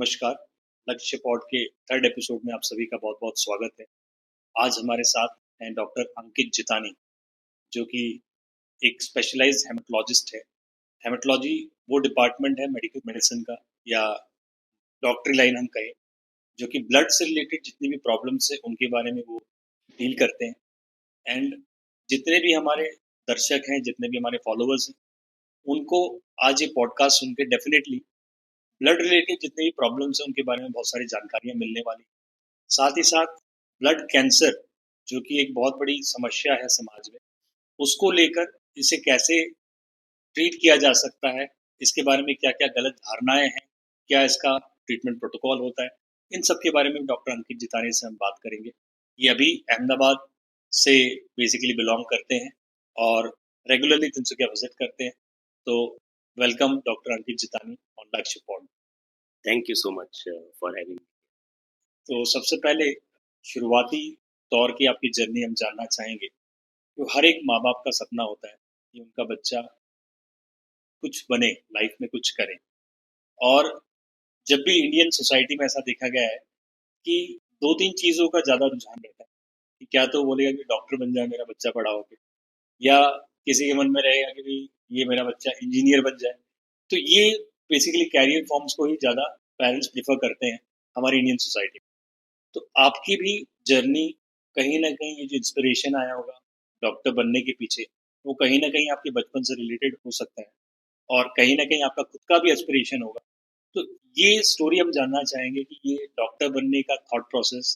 नमस्कार। लक्ष्य पॉड के थर्ड एपिसोड में आप सभी का बहुत-बहुत स्वागत है। आज हमारे साथ हैं डॉक्टर अंकित जितानी, जो कि एक स्पेशलाइज़्ड हेमेटोलॉजिस्ट है। हेमेटोलॉजी वो डिपार्टमेंट है मेडिकल मेडिसिन का या डॉक्टरी लाइन हम कहें, जो कि ब्लड से रिलेटेड जितनी भी प्रॉब्लम्स हैं, उनके बारे में वो डील करते हैं। एंड जितने भी हमारे दर्शक हैं, जितने भी हमारे फॉलोवर्स हैं, उनको आज ये पॉडकास्ट सुन के डेफ़िनेटली ब्लड रिलेटेड जितनी भी प्रॉब्लम्स हैं, उनके बारे में बहुत सारी जानकारियाँ मिलने वाली। साथ ही साथ ब्लड कैंसर, जो कि एक बहुत बड़ी समस्या है समाज में, उसको लेकर इसे कैसे ट्रीट किया जा सकता है, इसके बारे में क्या-क्या गलत धारणाएँ हैं, क्या इसका ट्रीटमेंट प्रोटोकॉल होता है, इन सब के बारे में डॉक्टर अंकित जितानी से हम बात करेंगे। ये अभी अहमदाबाद से बेसिकली बिलॉन्ग करते हैं और रेगुलरली तिनसुकिया विजिट करते हैं। तो वेलकम डॉक्टर अंकित जितानी ऑन लक्ष्य pod. Thank you so much for having me. तो सबसे पहले शुरुआती दौर की आपकी जर्नी हम जानना चाहेंगे। तो हर एक माँ-बाप का सपना होता है कि उनका बच्चा कुछ बने, लाइफ में कुछ करे। और जब भी इंडियन सोसाइटी में ऐसा देखा गया है कि 2-3 चीज़ों का ज़्यादा रुझान रहता है कि क्या तो बोलेगा कि डॉक्टर बन जाए मेरा बच्चा बड़ा होके, या किसी के मन में रहेगा कि भई ये मेरा बच्चा इंजीनियर बन जाए। तो ये बेसिकली कैरियर फॉर्म्स को ही ज़्यादा पेरेंट्स प्रेफ़र करते हैं हमारी इंडियन सोसाइटी में। तो आपकी भी जर्नी कहीं न कहीं ये जो इंस्पिरेशन आया होगा डॉक्टर बनने के पीछे, वो कहीं न कहीं आपके बचपन से रिलेटेड हो सकता है और कहीं न कहीं आपका खुद का भी एस्पिरेशन होगा। तो ये स्टोरी हम जानना चाहेंगे कि ये डॉक्टर बनने का थॉट प्रोसेस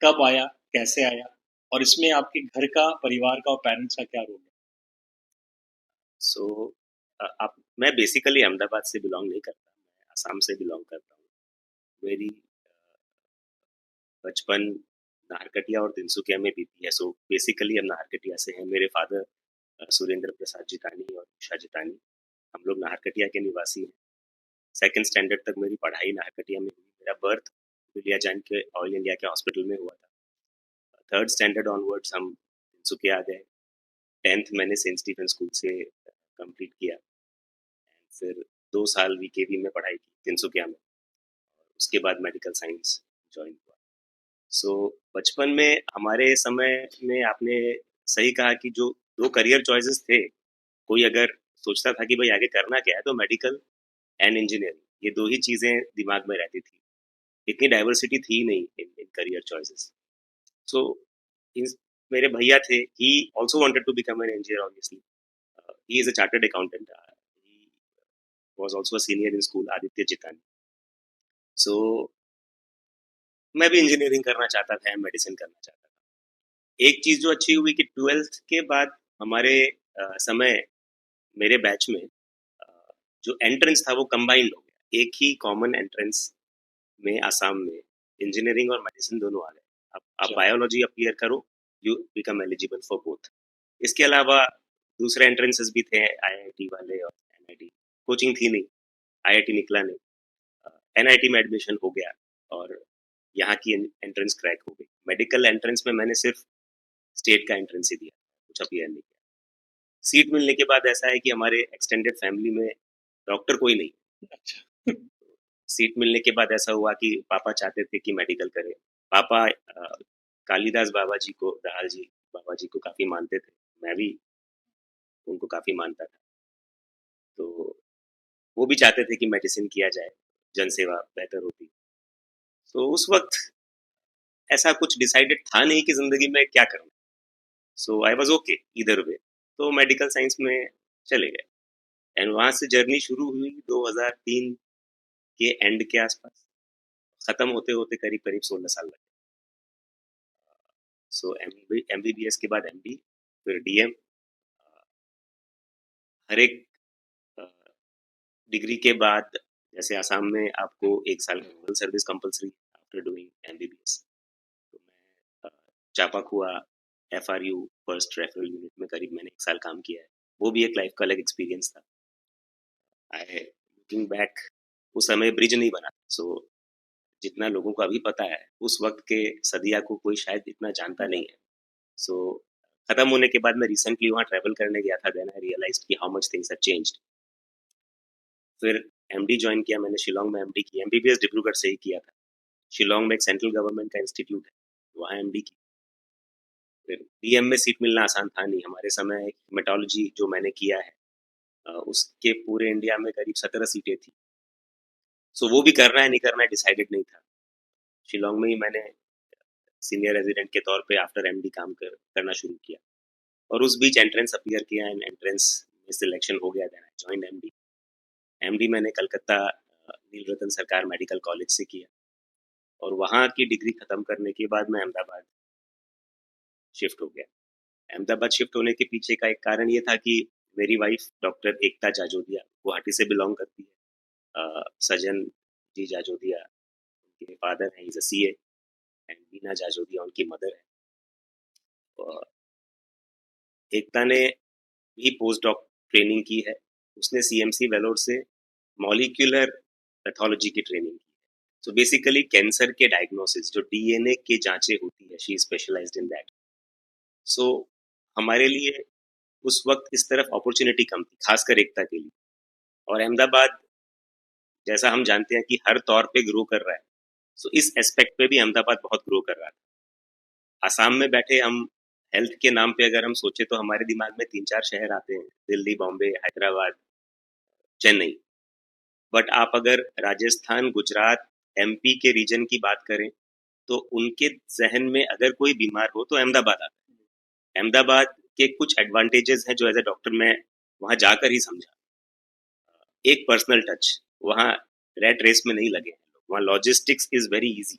कब आया, कैसे आया और इसमें आपके घर का, परिवार का और पेरेंट्स का क्या रोल है? So, आप मैं बेसिकली अहमदाबाद से बिलोंग नहीं करता, मैं असम से बिलोंग करता हूँ। मेरी बचपन नाहरकटिया और तिनसुकिया में बीती है। सो बेसिकली हम नाहरकटिया से हैं। मेरे फादर सुरेंद्र प्रसाद जितानी और उषा जितानी, हम लोग नाहरकटिया के निवासी हैं। सेकंड स्टैंडर्ड तक मेरी पढ़ाई नाहरकटिया में हुई। मेरा बर्थ विलिया जैन के ऑयल इंडिया के हॉस्पिटल में हुआ था। थर्ड स्टैंडर्ड ऑनवर्ड्स हम तिनसुकिया आ गए। 10th मैंने सेंट स्टीफन स्कूल से कंप्लीट किया। फिर 2 साल वीकेवी में पढ़ाई की तिनसुकिया में, और उसके बाद मेडिकल साइंस ज्वाइन हुआ। सो बचपन में हमारे समय में आपने सही कहा कि जो दो करियर चॉइसेस थे, कोई अगर सोचता था कि भाई आगे करना क्या है, तो मेडिकल एंड इंजीनियरिंग, ये दो ही चीज़ें दिमाग में रहती थी। इतनी डाइवर्सिटी थी नहीं इन करियर चॉइसेस। सो मेरे भैया थे, he also wanted to become an engineer obviously. He is a chartered accountant, he was also a senior in school, Aditya Jitani. So मैं भी इंजीनियरिंग करना चाहता था, मेडिसिन करना चाहता था। एक चीज जो अच्छी हुई कि 12th के बाद हमारे समय, मेरे बैच में जो एंट्रेंस था वो कंबाइंड हो गया। एक ही कॉमन एंट्रेंस में आसाम में इंजीनियरिंग और मेडिसिन दोनों आ गए। आप अच्छा, बायोलॉजी अपीयर करो, you become eligible for both. इसके अलावा दूसरे एंट्रेंसेस भी थे, आईआईटी वाले और एनआईटी। कोचिंग थी नहीं, आईआईटी निकला नहीं। एनआईटी में एडमिशन हो गया और यहाँ की एंट्रेंस क्रैक हो गई। मेडिकल एंट्रेंस में मैंने सिर्फ स्टेट का एंट्रेंस ही दिया, कुछ अपीयर नहीं किया। सीट मिलने के बाद ऐसा है कि हमारे एक्सटेंडेड फैमिली में डॉक्टर कोई नहीं। अच्छा। सीट मिलने के बाद ऐसा हुआ कि पापा चाहते थे कि मेडिकल करें। पापा कालिदास बाबा जी को, दहाल जी बाबा जी को काफ़ी मानते थे। मैं भी उनको काफ़ी मानता था। तो वो भी चाहते थे कि मेडिसिन किया जाए, जनसेवा बेहतर होती। तो उस वक्त ऐसा कुछ डिसाइडेड था नहीं कि ज़िंदगी में क्या करना। So I was okay either way. तो मेडिकल साइंस में चले गए एंड वहाँ से जर्नी शुरू हुई 2003 के एंड के आसपास। ख़त्म होते होते करीब करीब 16 साल लगे। सो एमबीबीएस के बाद एमडी, फिर डीएम। हर एक डिग्री के बाद, जैसे आसाम में आपको 1 साल की service compulsory after doing MBBS. तो मैं चापाकुआ एफआरयू फर्स्ट रेफरल यूनिट में करीब मैंने 1 साल काम किया है। वो भी एक लाइफ का अलग एक्सपीरियंस था। आई लुकिंग बैक, उस समय ब्रिज नहीं बना। सो जितना लोगों को अभी पता है, उस वक्त के सदिया को कोई शायद इतना जानता नहीं है। सो खत्म होने के बाद मैं रिसेंटली वहाँ ट्रैवल करने गया था, देन आई रियलाइज्ड कि how much things have changed. फिर एमडी ज्वाइन किया मैंने, शिलोंग में एमडी की। एमबीबीएस डिब्रूगढ़ से ही किया था। शिलोंग में एक सेंट्रल गवर्नमेंट का इंस्टीट्यूट है, वहाँ एमडी की। फिर डीएम में सीट मिलना आसान था नहीं हमारे समय। हेमेटोलॉजी जो मैंने किया है उसके पूरे इंडिया में करीब 17 सीटें थी। सो वो भी करना है नहीं करना है डिसाइडेड नहीं था। शिलोंग में ही मैंने सीनियर रेजिडेंट के तौर पे आफ्टर एमडी करना शुरू किया, और उस बीच एंट्रेंस अपीयर किया एंड एंट्रेंस में सिलेक्शन हो गया। Then join MD. एमडी मैंने कलकत्ता नील रतन सरकार मेडिकल कॉलेज से किया, और वहाँ की डिग्री खत्म करने के बाद मैं अहमदाबाद शिफ्ट हो गया। अहमदाबाद शिफ्ट होने के पीछे का एक कारण ये था कि मेरी वाइफ डॉक्टर एकता जाजोदिया गुवाहाटी से बिलोंग करती है। सजन जी जाजोदिया उनके फादर हैं, इज अ सीए, एंड बीना जाजोदिया उनकी मदर है। और एकता ने भी पोस्ट डॉक ट्रेनिंग की है। उसने सीएमसी वेलोर से मॉलिक्यूलर पैथोलॉजी की ट्रेनिंग की। सो बेसिकली कैंसर के डायग्नोसिस, जो डीएनए के जांचें होती है, शी स्पेशलाइज्ड इन दैट। सो हमारे लिए उस वक्त इस तरफ अपॉर्चुनिटी कम थी, खासकर एकता के लिए। और अहमदाबाद, जैसा हम जानते हैं कि हर तौर पे ग्रो कर रहा है, सो इस एस्पेक्ट पे भी अहमदाबाद बहुत ग्रो कर रहा था। आसाम में बैठे हम हेल्थ के नाम पे अगर हम सोचे तो हमारे दिमाग में 3-4 शहर आते हैं, दिल्ली, बॉम्बे, हैदराबाद, चेन्नई। बट आप अगर राजस्थान, गुजरात, एमपी के रीजन की बात करें तो उनके जहन में अगर कोई बीमार हो तो अहमदाबाद आता है। अहमदाबाद के कुछ एडवांटेजेस हैं जो एज ए डॉक्टर मैं वहां जाकर ही समझा। एक पर्सनल टच, वहाँ रेट रेस में नहीं लगे हैं लोग, वहाँ लॉजिस्टिक्स इज वेरी इजी।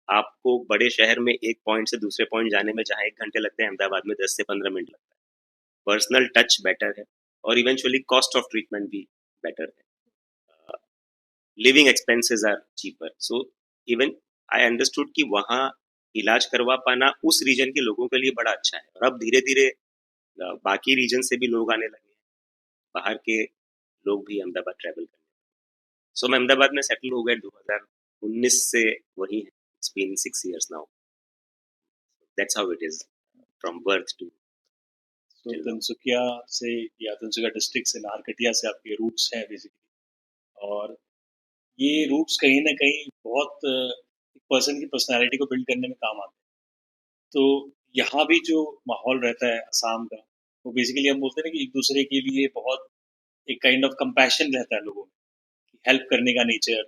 आपको बड़े शहर में एक पॉइंट से दूसरे पॉइंट जाने में जहाँ 1 घंटे लगते हैं, अहमदाबाद में 10 से 15 मिनट लगता है। पर्सनल टच बेटर है, और इवेंचुअली कॉस्ट ऑफ ट्रीटमेंट भी बेटर है। Living expenses are cheaper. So even I understood कि वहाँ इलाज करवा पाना उस रीजन के लोगों के लिए बड़ा अच्छा है। और अब धीरे धीरे बाकी रीजन से भी लोग आने लगे हैं, बाहर के लोग भी अहमदाबाद ट्रैवल करने। सो मैं अहमदाबाद में सेटल हो गया 2019 से, वही है। It's been 6 years now. That's how it is from birth to तो टिल नाउ। तिनसुकिया से या तिनसुकिया डिस्ट्रिक्ट से नाहरकटिया से आपके रूट्स हैं बेसिकली। और ये रूट्स कहीं ना कहीं बहुत एक पर्सन की पर्सनालिटी को बिल्ड करने में काम आते हैं। तो यहाँ भी जो माहौल रहता है असम का, वो बेसिकली हम बोलते हैं ना कि एक दूसरे के लिए बहुत एक काइंड ऑफ कंपैशन रहता है लोगों में, हेल्प करने का नेचर,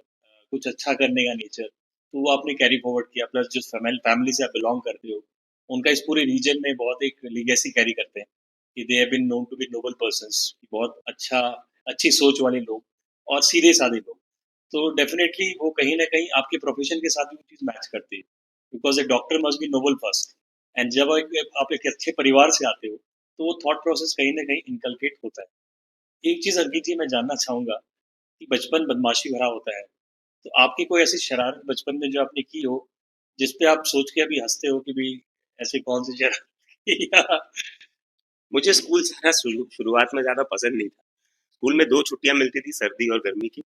कुछ अच्छा करने का नेचर। तो वो आपने कैरी फॉरवर्ड किया, प्लस जिस फैमिली से आप बिलोंग करते हो, उनका इस पूरे रीजन में बहुत एक लीगेसी कैरी करते हैं कि they have been known to be noble persons, बहुत अच्छा, अच्छी सोच वाले लोग और सीधे साधे लोग। तो डेफिनेटली वो कहीं ना कहीं आपके प्रोफेशन के साथ भी वो चीज़ मैच करती है, because a doctor must be noble first. And जब आप एक अच्छे परिवार से आते हो तो वो थॉट प्रोसेस कहीं ना कहीं इनकलकेट होता है। एक चीज़ अंकित जी मैं जानना चाहूंगा कि बचपन बदमाशी भरा होता है, तो आपकी कोई ऐसी शरारत बचपन में जो आपने की हो, जिस पे आप सोच के अभी हंसते हो कि भाई ऐसे कौन सी शरारत की या मुझे स्कूल जाना शुरुआत में ज्यादा पसंद नहीं था। स्कूल में 2 छुट्टियां मिलती थी, सर्दी और गर्मी की।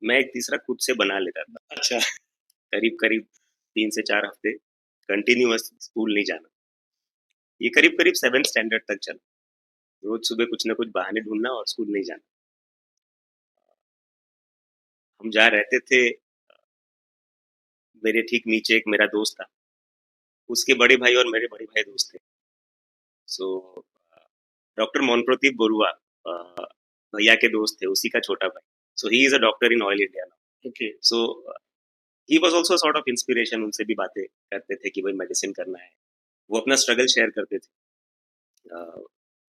मैं एक तीसरा खुद से बना लेता था। अच्छा। करीब करीब 3 से 4 हफ्ते कंटिन्यूअस स्कूल नहीं जाना। ये करीब करीब 7th स्टैंडर्ड तक चला। रोज सुबह कुछ ना कुछ बहाने ढूंढना और स्कूल नहीं जाना। हम जहाँ रहते थे, मेरे ठीक नीचे एक मेरा दोस्त था, उसके बड़े भाई और मेरे बड़े भाई दोस्त थे। सो डॉक्टर मोहन प्रदीप बरुआ भैया के दोस्त थे, उसी का छोटा भाई। So he is a doctor in Oil India now. Okay. So he was also sort of inspiration. उनसे भी बातें करते थे कि भाई मेडिसिन करना है। वो अपना स्ट्रगल शेयर करते थे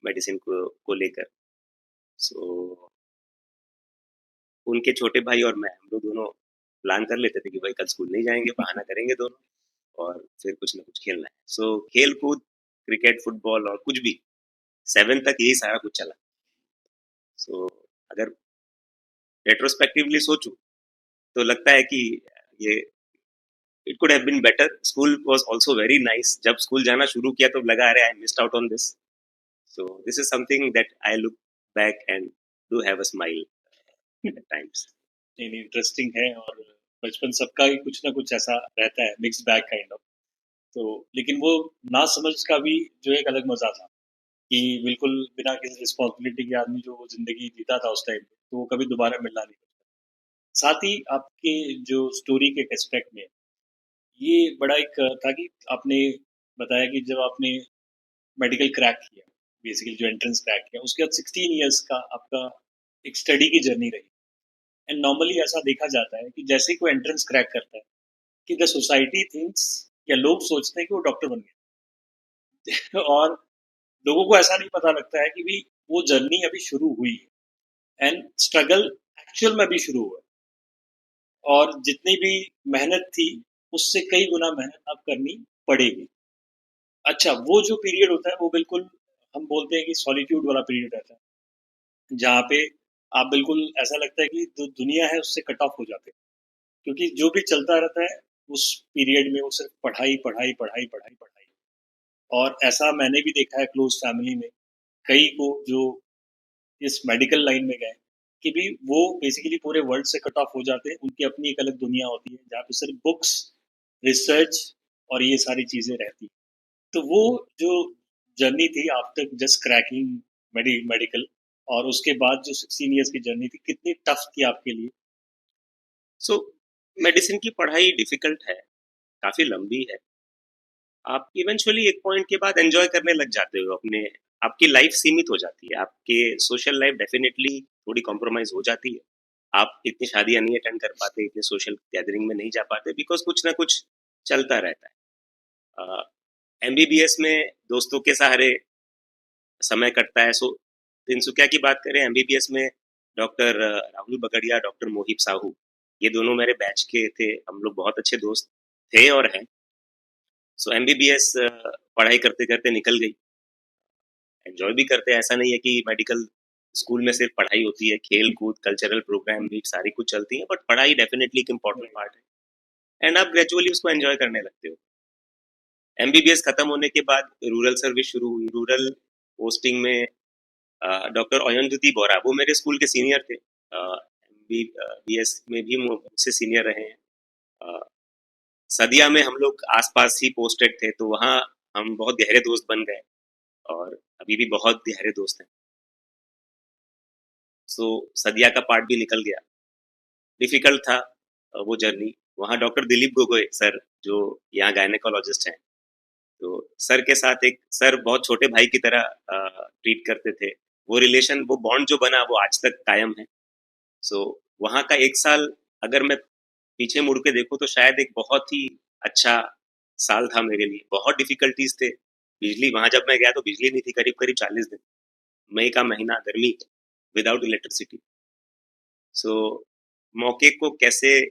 मेडिसिन को लेकर। सो उनके छोटे भाई और मैं, हम लोग दोनों प्लान कर लेते थे कि भाई कल स्कूल नहीं जाएंगे, बहाना करेंगे दोनों, और फिर कुछ ना कुछ खेलना है। सो खेल कूद, क्रिकेट, फुटबॉल और कुछ भी, 7 तक यही सारा कुछ चला। सो अगर रेट्रोस्पेक्टिवली सोचूं तो लगता है कि ये it could have been better. School was also very nice. जब स्कूल जाना शुरू किया तो लगा अरे I missed out on this. So this is something that I look back and do have a smile at times. नहीं, interesting है। और बचपन सबका ही कुछ ना कुछ ऐसा रहता है, मिक्स बैग काइंड ऑफ। तो लेकिन वो ना समझ का भी जो एक अलग मजा था कि बिल्कुल बिना किसी रिस्पॉन्सिबिलिटी के आदमी जो वो जिंदगी जीता था उस टाइम पे, तो वो कभी दोबारा मिलना नहीं। साथ ही आपके जो स्टोरी के एस्पेक्ट में ये बड़ा एक था कि आपने बताया कि जब आपने मेडिकल क्रैक किया, बेसिकली जो एंट्रेंस क्रैक किया, उसके बाद 16 इयर्स का आपका एक स्टडी की जर्नी रही। एंड नॉर्मली ऐसा देखा जाता है कि जैसे ही कोई एंट्रेंस क्रैक करता है कि द सोसाइटी थिंक्स या लोग सोचते हैं कि वो डॉक्टर बन गया और लोगों को ऐसा नहीं पता लगता है कि भी वो जर्नी अभी शुरू हुई है एंड स्ट्रगल एक्चुअल में भी शुरू हुआ है और जितनी भी मेहनत थी उससे कई गुना मेहनत अब करनी पड़ेगी। अच्छा, वो जो पीरियड होता है वो बिल्कुल हम बोलते हैं कि सॉलिट्यूड वाला पीरियड रहता है जहाँ पे आप बिल्कुल ऐसा लगता है कि जो दुनिया है उससे कट ऑफ हो जाते हैं, क्योंकि जो भी चलता रहता है उस पीरियड में वो सिर्फ पढ़ाई पढ़ाई पढ़ाई पढ़ाई पढ़ाई। और ऐसा मैंने भी देखा है क्लोज फैमिली में कई को जो इस मेडिकल लाइन में गए कि भी वो बेसिकली पूरे वर्ल्ड से कट ऑफ हो जाते हैं, उनकी अपनी एक अलग दुनिया होती है जहाँ पे सिर्फ बुक्स, रिसर्च और ये सारी चीजें रहती हैं। तो वो जो जर्नी थी आफ्टर जस्ट क्रैकिंग मेडिकल और उसके बाद जो 16 इयर्स की जर्नी थी, कितनी टफ थी आपके लिए? सो मेडिसिन की पढ़ाई डिफिकल्ट है, काफ़ी लंबी है। आप इवेंचुअली एक पॉइंट के बाद एंजॉय करने लग जाते हो अपने, आपकी लाइफ सीमित हो जाती है, आपके सोशल लाइफ डेफिनेटली थोड़ी कॉम्प्रोमाइज हो जाती है। आप इतनी शादियां नहीं अटेंड कर पाते, इतने सोशल गैदरिंग में नहीं जा पाते, बिकॉज कुछ ना कुछ चलता रहता है। एमबीबीएस में दोस्तों के सहारे समय कटता है। सो तिनसुकिया की बात करें, एमबीबीएस में डॉक्टर राहुल बगड़िया, डॉक्टर मोहिब साहू, ये दोनों मेरे बैच के थे, हम लोग बहुत अच्छे दोस्त थे और हैं। सो एमबीबीएस पढ़ाई करते करते निकल गई, एंजॉय भी करते हैं, ऐसा नहीं है कि मेडिकल स्कूल में सिर्फ पढ़ाई होती है, खेल कूद, कल्चरल प्रोग्राम भी सारी कुछ चलती है, बट पढ़ाई डेफिनेटली एक इम्पॉर्टेंट पार्ट है एंड आप ग्रेजुअली उसको एंजॉय करने लगते हो। एमबीबीएस खत्म होने के बाद रूरल सर्विस शुरू हुई। रूरल पोस्टिंग में डॉक्टर अयनज्योति बोरा, वो मेरे स्कूल के सीनियर थे, एमबीबीएस में भी मुझसे सीनियर रहे हैं। सदिया में हम लोग आसपास ही पोस्टेड थे, तो वहाँ हम बहुत गहरे दोस्त बन गए और अभी भी बहुत गहरे दोस्त हैं। सो सदिया का पार्ट भी निकल गया। डिफिकल्ट था वो जर्नी। वहाँ डॉक्टर दिलीप गोगोई सर, जो यहाँ गायनेकोलॉजिस्ट हैं, तो सर के साथ एक सर बहुत छोटे भाई की तरह ट्रीट करते थे। वो रिलेशन, वो बॉन्ड जो बना वो आज तक कायम है। सो वहाँ का एक साल अगर मैं पीछे मुड़ के देखूँ तो शायद एक बहुत ही अच्छा साल था मेरे लिए। बहुत डिफिकल्टीज थे। बिजली, वहाँ जब मैं गया तो बिजली नहीं थी करीब करीब 40 दिन, मई का महीना, गर्मी, विदाउट इलेक्ट्रिसिटी। सो मौके को कैसे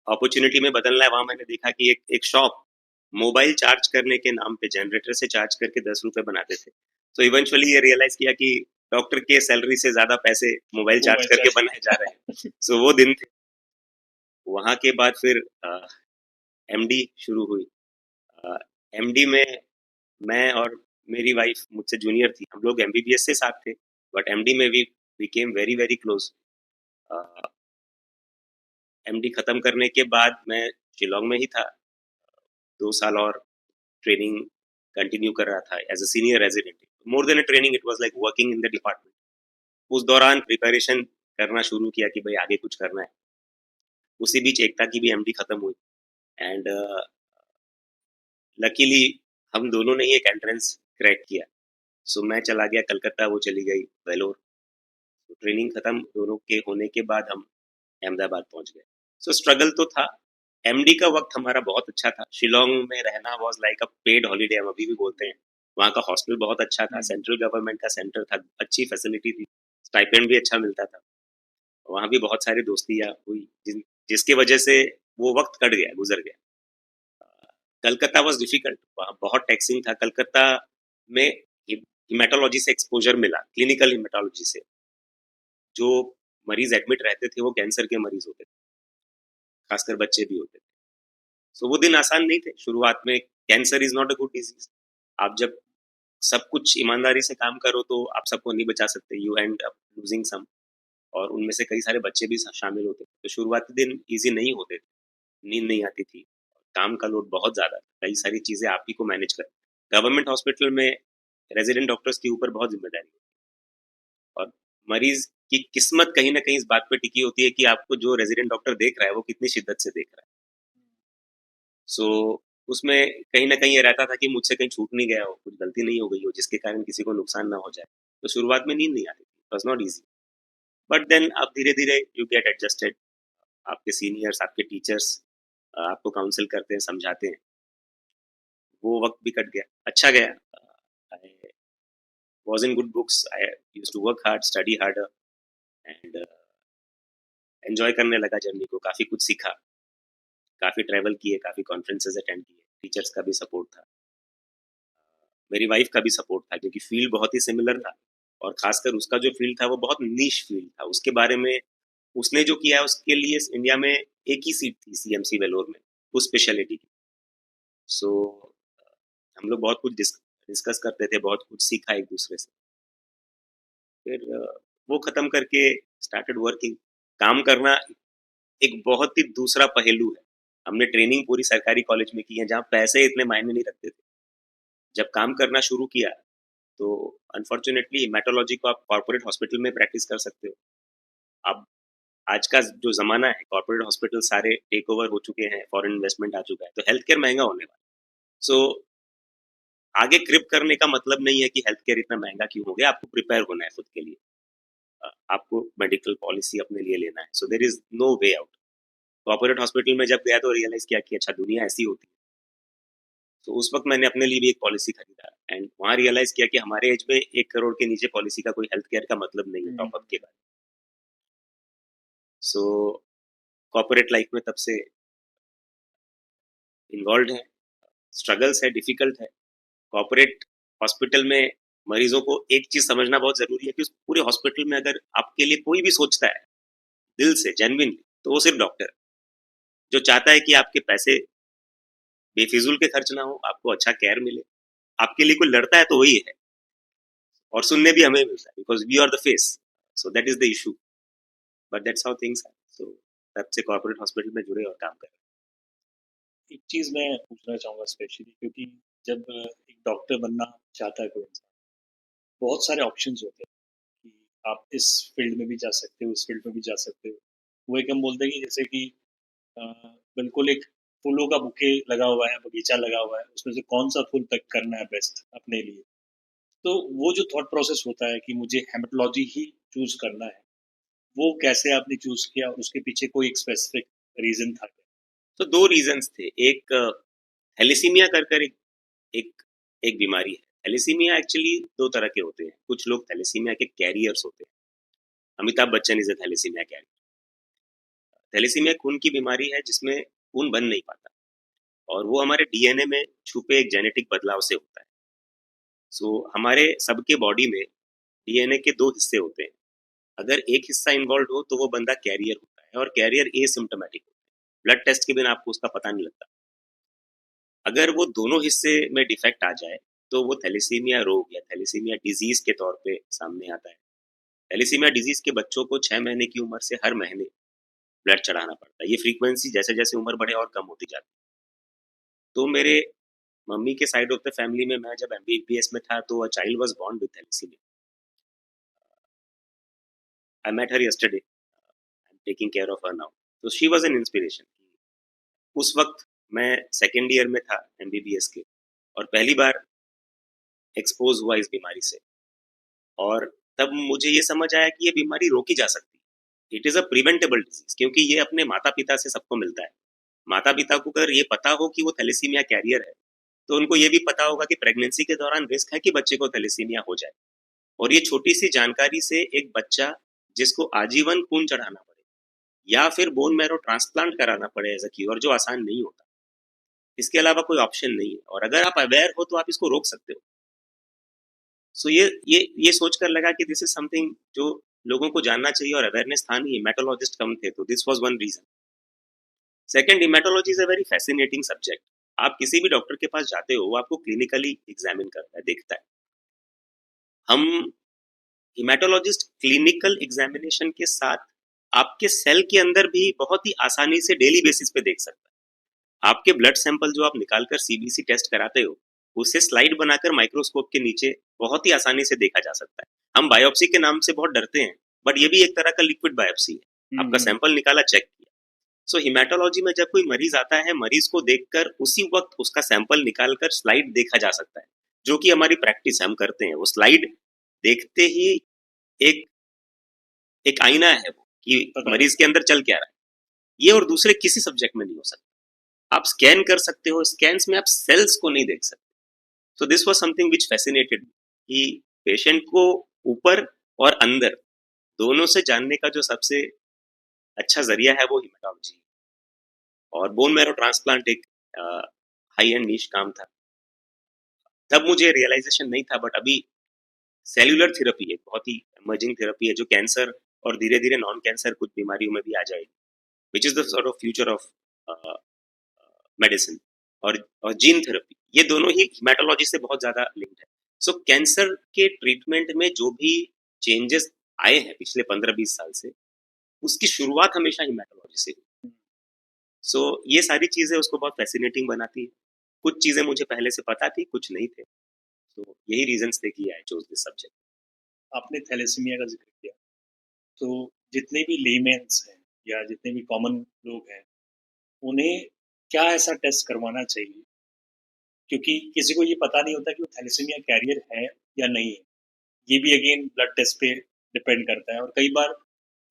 अपॉर्चुनिटी में बदलना है, वहां मैंने देखा कि एक शॉप मोबाइल चार्ज करने के नाम पे जनरेटर से चार्ज करके 10 रुपए बनाते थे। तो इवेंचुअली ये रियलाइज किया कि डॉक्टर के सैलरी से ज्यादा पैसे मोबाइल चार्ज करके बनाए जा रहे हैं। सो वो दिन थे। वहां के बाद फिर एमडी शुरू हुई। एमडी में मैं और मेरी वाइफ मुझसे जूनियर थी, हम लोग एमबीबीएस से साथ थे, बट एमडी में we became very very close. MD खत्म करने के बाद मैं शिलोंग में ही था, 2 साल और ट्रेनिंग कंटिन्यू कर रहा था as a senior resident. More than a training, it was like working in the department. उस दौरान प्रिपरेशन करना शुरू किया कि भाई आगे कुछ करना है। उसी बीच एकता की भी एमडी खत्म हुई एंड लकीली हम दोनों ने ही एक एंट्रेंस क्रैक किया। सो मैं चला गया कलकत्ता, वो चली गई वेलोर। तो ट्रेनिंग खत्म दोनों के होने के बाद हम अहमदाबाद पहुंच गए। सो स्ट्रगल तो था। एमडी का वक्त हमारा बहुत अच्छा था। शिलोंग में रहना was like a paid holiday, हम अभी भी बोलते हैं। वहाँ का हॉस्टल बहुत अच्छा था, सेंट्रल गवर्नमेंट का सेंटर था, अच्छी फैसिलिटी थी, स्टाइपेंड भी अच्छा मिलता था। वहाँ भी बहुत सारी दोस्तियाँ हुई जिसकी वजह से वो वक्त कट गया, गुजर गया। कलकत्ता वाज डिफिकल्ट, वहाँ बहुत टैक्सिंग था। कलकत्ता में हिमेटोलॉजी से एक्सपोजर मिला, क्लिनिकल हिमेटोलॉजी से। जो मरीज एडमिट रहते थे वो कैंसर के मरीज होते थे, खासकर बच्चे भी होते थे। सो वो दिन आसान नहीं थे शुरुआत में। Cancer is not a good disease. आप जब सब कुछ ईमानदारी से काम करो तो आप सबको नहीं बचा सकते, you end up losing some, और उनमें से कई सारे बच्चे भी शामिल होते थे। तो शुरुआती दिन इजी नहीं होते थे, नींद नहीं आती थी, काम का लोड बहुत ज्यादा था, कई सारी चीजें आप ही को मैनेज कर। गवर्नमेंट हॉस्पिटल में रेजिडेंट डॉक्टर्स के ऊपर बहुत जिम्मेदारी होती है और मरीज कि किस्मत कहीं ना कहीं इस बात पे टिकी होती है कि आपको जो रेजिडेंट डॉक्टर देख रहा है वो कितनी शिद्दत से देख रहा है। सो उसमें कहीं ना कहीं ये रहता था कि मुझसे कहीं छूट नहीं गया हो, कुछ गलती नहीं हो गई हो जिसके कारण किसी को नुकसान ना हो जाए। तो शुरुआत में नींद नहीं आती थी, it was not easy, but then अब धीरे धीरे यू गेट एडजस्टेड। आपके सीनियर्स, आपके टीचर्स आपको काउंसिल करते हैं, समझाते हैं, वो वक्त भी कट गया, अच्छा गया। I was in good books, I used to work hard, study harder and enjoy करने लगा जर्नी को, काफ़ी कुछ सीखा, काफ़ी ट्रैवल किए, काफ़ी कॉन्फ्रेंसेज अटेंड किए, टीचर्स का भी सपोर्ट था, मेरी वाइफ का भी सपोर्ट था, क्योंकि फील्ड बहुत ही सिमिलर था और खासकर उसका जो फील्ड था वो बहुत नीश फील्ड था। उसके बारे में उसने जो किया है उसके लिए इंडिया में एक ही सीट थी सीएमसी वेलोर में उस स्पेशलिटी की। सो हम लोग बहुत कुछ डिस्कस करते थे, बहुत कुछ सीखा एक दूसरे से। फिर वो खत्म करके स्टार्टेड वर्किंग। काम करना एक बहुत ही दूसरा पहलू है। हमने ट्रेनिंग पूरी सरकारी कॉलेज में की है जहाँ पैसे इतने मायने नहीं रखते थे। जब काम करना शुरू किया तो अनफॉर्चुनेटली हेमेटोलॉजी को आप कॉर्पोरेट हॉस्पिटल में प्रैक्टिस कर सकते हो। अब आज का जो जमाना है, कॉर्पोरेट हॉस्पिटल सारे टेक ओवर हो चुके हैं, फॉरेन इन्वेस्टमेंट आ चुका है, तो हेल्थ केयर महंगा होने वाला है। सो आगे क्रिप करने का मतलब नहीं है कि हेल्थ केयर इतना महंगा क्यों हो गया, आपको प्रिपेयर होना है खुद के लिए। आपको मेडिकल पॉलिसी अपने लिए लेना है। So there is no way out. Corporate hospital में जब गया तो रियलाइज किया कि अच्छा दुनिया ऐसी होती है। तो उस वक्त मैंने अपने लिए भी एक पॉलिसी खरीदा एंड वहाँ रियलाइज किया कि हमारे एज में 1 करोड़ के नीचे पॉलिसी का कोई हेल्थ केयर का मतलब नहीं है टॉपअप के बाद। सो कॉर्पोरेट लाइफ में तब से इन्वॉल्व है, स्ट्रगल्स है, डिफिकल्ट है। कॉर्पोरेट हॉस्पिटल में मरीजों को एक चीज समझना बहुत जरूरी है कि उस पूरे हॉस्पिटल में अगर आपके लिए कोई भी सोचता है दिल से, जेन्युइनली, तो वो सिर्फ डॉक्टर है, जो चाहता है कि आपके पैसे बेफिजूल के खर्च ना हो, आपको अच्छा केयर मिले। आपके लिए कोई लड़ता है तो वही है, और सुनने भी हमें मिलता है, because we are the face. So that is the issue, but that's how things are. So तब से कॉर्पोरेट हॉस्पिटल में जुड़े और काम कर रहे एक चीज़ मैं पूछना चाहूँगा स्पेशली, क्योंकि जब एक डॉक्टर बनना चाहता है कोई इंसान, बहुत सारे ऑप्शंस होते हैं कि आप इस फील्ड में भी जा सकते हो, उस फील्ड में भी जा सकते हो। वो एक हम बोलते हैं कि जैसे कि अ, बिल्कुल एक फूलों का बुके लगा हुआ है, बगीचा लगा हुआ है, उसमें से कौन-सा फूल पिक करना है बेस्ट अपने लिए। तो वो जो थॉट प्रोसेस होता है कि मुझे हेमेटोलॉजी ही चूज़ करना है, वो कैसे आपने चूज़ किया? उसके पीछे कोई एक स्पेसिफिक रीज़न था क्या? हैं। तो दो रीजंस थे। एक थैलेसीमिया कर एक एक एक बीमारी है। थैलेसीमिया एक्चुअली दो तरह के होते हैं। कुछ लोग थैलेसीमिया के कैरियर्स होते हैं। Amitabh Bachchan is a thalassaemia carrier. Thalassaemia खून की बीमारी है जिसमें खून बन नहीं पाता, और वो हमारे डीएनए में छुपे एक जेनेटिक बदलाव से होता है। सो हमारे सबके बॉडी में डीएनए के दो हिस्से होते हैं। अगर एक हिस्सा इन्वॉल्व हो तो वो बंदा कैरियर होता है, और कैरियर एसिम्प्टोमेटिक होता है, ब्लड टेस्ट के बिना आपको उसका पता नहीं लगता। अगर वो दोनों हिस्से में डिफेक्ट आ जाए तो वो थैलेसीमिया रोग या थैलेसीमिया डिजीज के तौर पे सामने आता है। थैलेसीमिया डिजीज के बच्चों को 6 महीने की उम्र से हर महीने ब्लड चढ़ाना पड़ता है। ये फ्रीक्वेंसी जैसे जैसे उम्र बढ़े और कम होती जाती है। तो मेरे मम्मी के साइड ऑफ द फैमिली में मैं जब एमबीबीएस में था तो a child was born with thalassaemia. I met her yesterday, I am taking care of her now. तो शी वाज एन इंस्पिरेशन। उस वक्त मैं सेकेंड ईयर में था एमबीबीएस के, और पहली बार एक्सपोज हुआ इस बीमारी से, और तब मुझे ये समझ आया कि ये बीमारी रोकी जा सकती है। It is a preventable disease, क्योंकि ये अपने माता पिता से सबको मिलता है। माता पिता को अगर ये पता हो कि वो थैलेसीमिया कैरियर है, तो उनको ये भी पता होगा कि प्रेगनेंसी के दौरान रिस्क है कि बच्चे को थैलेसीमिया हो जाए। और ये छोटी सी जानकारी से एक बच्चा जिसको आजीवन खून चढ़ाना पड़े या फिर बोन मैरो ट्रांसप्लांट कराना पड़े एज अ क्यूर, जो आसान नहीं होता, इसके अलावा कोई ऑप्शन नहीं है। और अगर आप अवेयर हो तो आप इसको रोक सकते हो। सो ये सोचकर लगा कि दिस इज समथिंग जो लोगों को जानना चाहिए, और अवेयरनेस था नहीं, हेमेटोलॉजिस्ट कम थे, तो this was one reason. Second, haematology is a very fascinating subject. आप किसी भी डॉक्टर के पास जाते हो, वो आपको क्लिनिकली एग्जामिन करता है, देखता है। हम हेमेटोलॉजिस्ट क्लिनिकल एग्जामिनेशन के साथ आपके सेल के अंदर भी बहुत ही आसानी से डेली बेसिस पे देख सकता है। आपके ब्लड सैंपल जो आप निकालकर सीबीसी टेस्ट कराते हो, उसे स्लाइड बनाकर माइक्रोस्कोप के नीचे बहुत ही आसानी से देखा जा सकता है। हम बायोप्सी के नाम से बहुत डरते हैं, बट ये भी एक तरह का लिक्विड बायोप्सी है, आपका सैंपल निकाला, चेक किया। सो हिमेटोलॉजी में जब कोई मरीज आता है, मरीज को देखकर उसी वक्त उसका सैंपल निकालकर स्लाइड देखा जा सकता है, जो कि हमारी प्रैक्टिस हम करते हैं। वो स्लाइड देखते ही एक एक आईना है वो कि मरीज के अंदर चल क्या रहा है। ये और दूसरे किसी सब्जेक्ट में नहीं हो सकता। आप स्कैन कर सकते हो, स्कैन्स में आप सेल्स को नहीं देख सकते। So this was something which fascinated कि पेशेंट को ऊपर और अंदर दोनों से जानने का जो सबसे अच्छा जरिया है वो हिमेटोलॉजी। और बोन मैरो ट्रांसप्लांट एक हाई एंड नीश काम था, तब मुझे रियलाइजेशन नहीं था, बट अभी सेल्यूलर थेरेपी एक बहुत ही इमर्जिंग थेरेपी है जो कैंसर और धीरे धीरे नॉन कैंसर कुछ बीमारियों में भी आ जाएगी, which is the sort of future of medicine. और जीन थेरेपी, ये दोनों ही हिमेटोलॉजी से बहुत ज्यादा लिंक्ड है। सो कैंसर के ट्रीटमेंट में जो भी चेंजेस आए हैं पिछले 15-20 साल से, उसकी शुरुआत हमेशा हिमेटोलॉजी से हुई। सो ये सारी चीजें उसको बहुत फैसिनेटिंग बनाती है। कुछ चीजें मुझे पहले से पता थी, कुछ नहीं थे। तो यही रीजंस थे कि आई चोज दिस सब्जेक्ट। आपने थैलेसीमिया का जिक्र किया, तो जितने भी लेमेन्स हैं या जितने भी कॉमन लोग हैं, उन्हें क्या ऐसा टेस्ट करवाना चाहिए? क्योंकि किसी को ये पता नहीं होता कि वो थैलेसीमिया कैरियर है या नहीं है। ये भी अगेन ब्लड टेस्ट पे डिपेंड करता है। और कई बार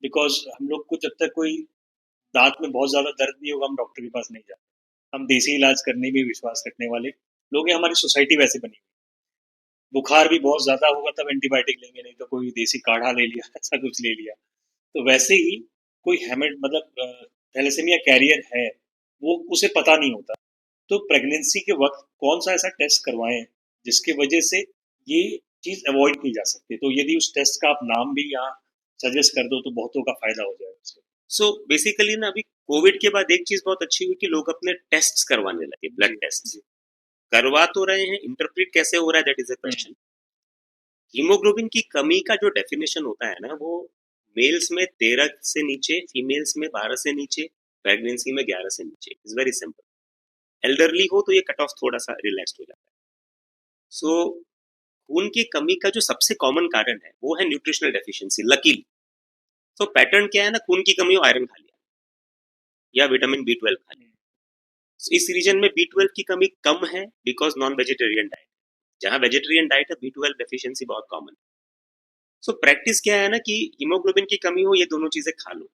बिकॉज हम लोग को जब तक कोई दांत में बहुत ज़्यादा दर्द नहीं होगा, हम डॉक्टर के पास नहीं जाते। हम देसी इलाज करने में विश्वास रखने वाले लोग हैं। हमारी सोसाइटी वैसे बनी हुई। बुखार भी बहुत ज़्यादा होगा तब एंटीबायोटिक लेंगे, नहीं तो कोई देसी काढ़ा ले लिया, ऐसा कुछ ले लिया। तो वैसे ही कोई हेमेट मतलब थैलेसीमिया कैरियर है, वो उसे पता नहीं होता। तो प्रेगनेंसी के वक्त कौन सा ऐसा टेस्ट करवाएं जिसके वजह से ये चीज़ अवॉइड की जा सकती है? तो यदि उस टेस्ट का आप नाम भी यहाँ सजेस्ट कर दो तो बहुतों का फायदा हो जाएगा उससे। सो बेसिकली ना, अभी कोविड के बाद एक चीज बहुत अच्छी हुई कि लोग अपने टेस्ट करवाने लगे, ब्लड टेस्ट करवा तो रहे हैं, इंटरप्रेट कैसे हो रहा है that is a question. Haemoglobin की कमी का जो डेफिनेशन होता है ना, वो मेल्स में 13 से नीचे, फीमेल्स में 12 से नीचे, प्रेगनेंसी में 11 से नीचे। Is very simple. एल्डरली हो तो ये कट ऑफ थोड़ा सा रिलैक्स हो जाता है। सो खून की कमी का जो सबसे कॉमन कारण है वो है न्यूट्रिशनल डेफिशिएंसी, लकीली। तो पैटर्न क्या है ना, खून की कमी हो, आयरन खा लिया या विटामिन B12 खा लिया। so, इस रीजन में B12 की कमी कम है बिकॉज नॉन वेजिटेरियन डाइट। जहां वेजिटेरियन डाइट है, B12 डेफिशिएंसी बहुत कॉमन है। सो प्रैक्टिस क्या है ना कि हीमोग्लोबिन की कमी हो, ये दोनों चीजें खा लो।